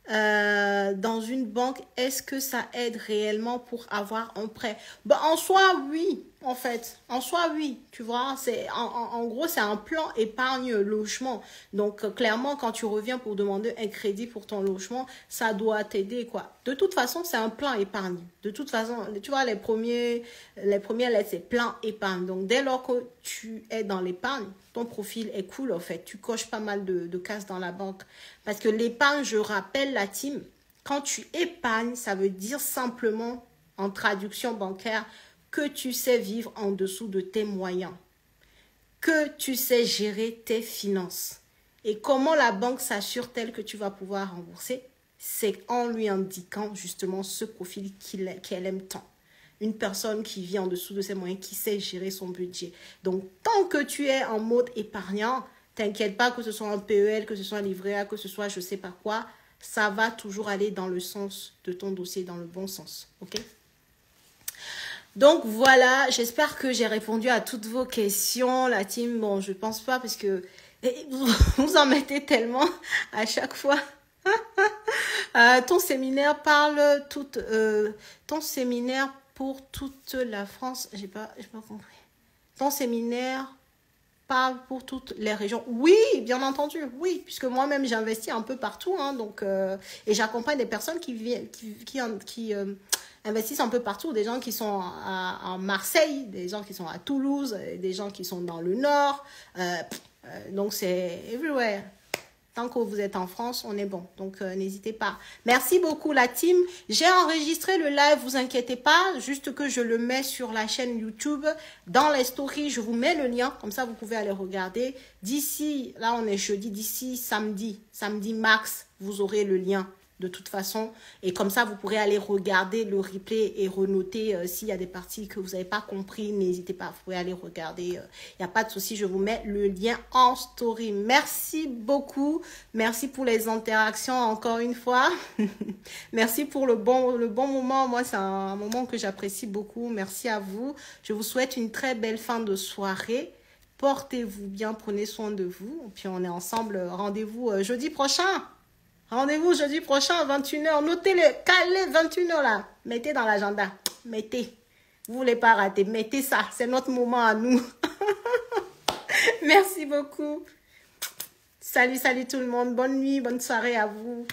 dans une banque, est-ce que ça aide réellement pour avoir un prêt? En soi, oui, en fait. En soi, oui, tu vois. En gros, c'est un plan épargne logement. Donc, clairement, quand tu reviens pour demander un crédit pour ton logement, ça doit t'aider, quoi. De toute façon, c'est un plan épargne. De toute façon, tu vois, les premières lettres, c'est plan épargne. Donc, dès lors que tu es dans l'épargne, ton profil est cool, en fait. Tu coches pas mal de cases dans la banque. Parce que l'épargne, je rappelle la team, quand tu épargnes, ça veut dire simplement, en traduction bancaire, que tu sais vivre en dessous de tes moyens, que tu sais gérer tes finances. Et comment la banque s'assure-t-elle que tu vas pouvoir rembourser? C'est en lui indiquant justement ce profil qu'elle aime tant. Une personne qui vit en dessous de ses moyens, qui sait gérer son budget. Donc, tant que tu es en mode épargnant, t'inquiète pas que ce soit un PEL, que ce soit un livret A, que ce soit je sais pas quoi, ça va toujours aller dans le sens de ton dossier, dans le bon sens. Ok? Donc voilà, j'espère que j'ai répondu à toutes vos questions. La team, bon, je pense pas parce que vous en mettez tellement à chaque fois. Ton séminaire parle ton séminaire pour toute la France. J'ai pas compris. Ton séminaire parle pour toutes les régions. Oui, bien entendu, oui, puisque moi-même j'investis un peu partout, donc et j'accompagne des personnes qui investissent un peu partout, des gens qui sont à Marseille, des gens qui sont à Toulouse, des gens qui sont dans le Nord, donc c'est everywhere. Tant que vous êtes en France, on est bon. Donc, n'hésitez pas. Merci beaucoup, la team. J'ai enregistré le live, vous inquiétez pas. Juste que je le mets sur la chaîne YouTube. Dans les stories, je vous mets le lien. Comme ça, vous pouvez aller regarder. D'ici, là, on est jeudi. D'ici samedi max, vous aurez le lien de toute façon. Et comme ça, vous pourrez aller regarder le replay et renoter s'il y a des parties que vous n'avez pas compris. N'hésitez pas, vous pouvez aller regarder. Il n'y a pas de souci, je vous mets le lien en story. Merci beaucoup. Merci pour les interactions encore une fois. Merci pour le bon moment. Moi, c'est un moment que j'apprécie beaucoup. Merci à vous. Je vous souhaite une très belle fin de soirée. Portez-vous bien, prenez soin de vous. Et puis, on est ensemble. Rendez-vous jeudi prochain. Rendez-vous jeudi prochain à 21h. Notez-le, calez 21h là. Mettez dans l'agenda. Mettez. Vous ne voulez pas rater. Mettez ça. C'est notre moment à nous. Merci beaucoup. Salut, salut tout le monde. Bonne nuit, bonne soirée à vous.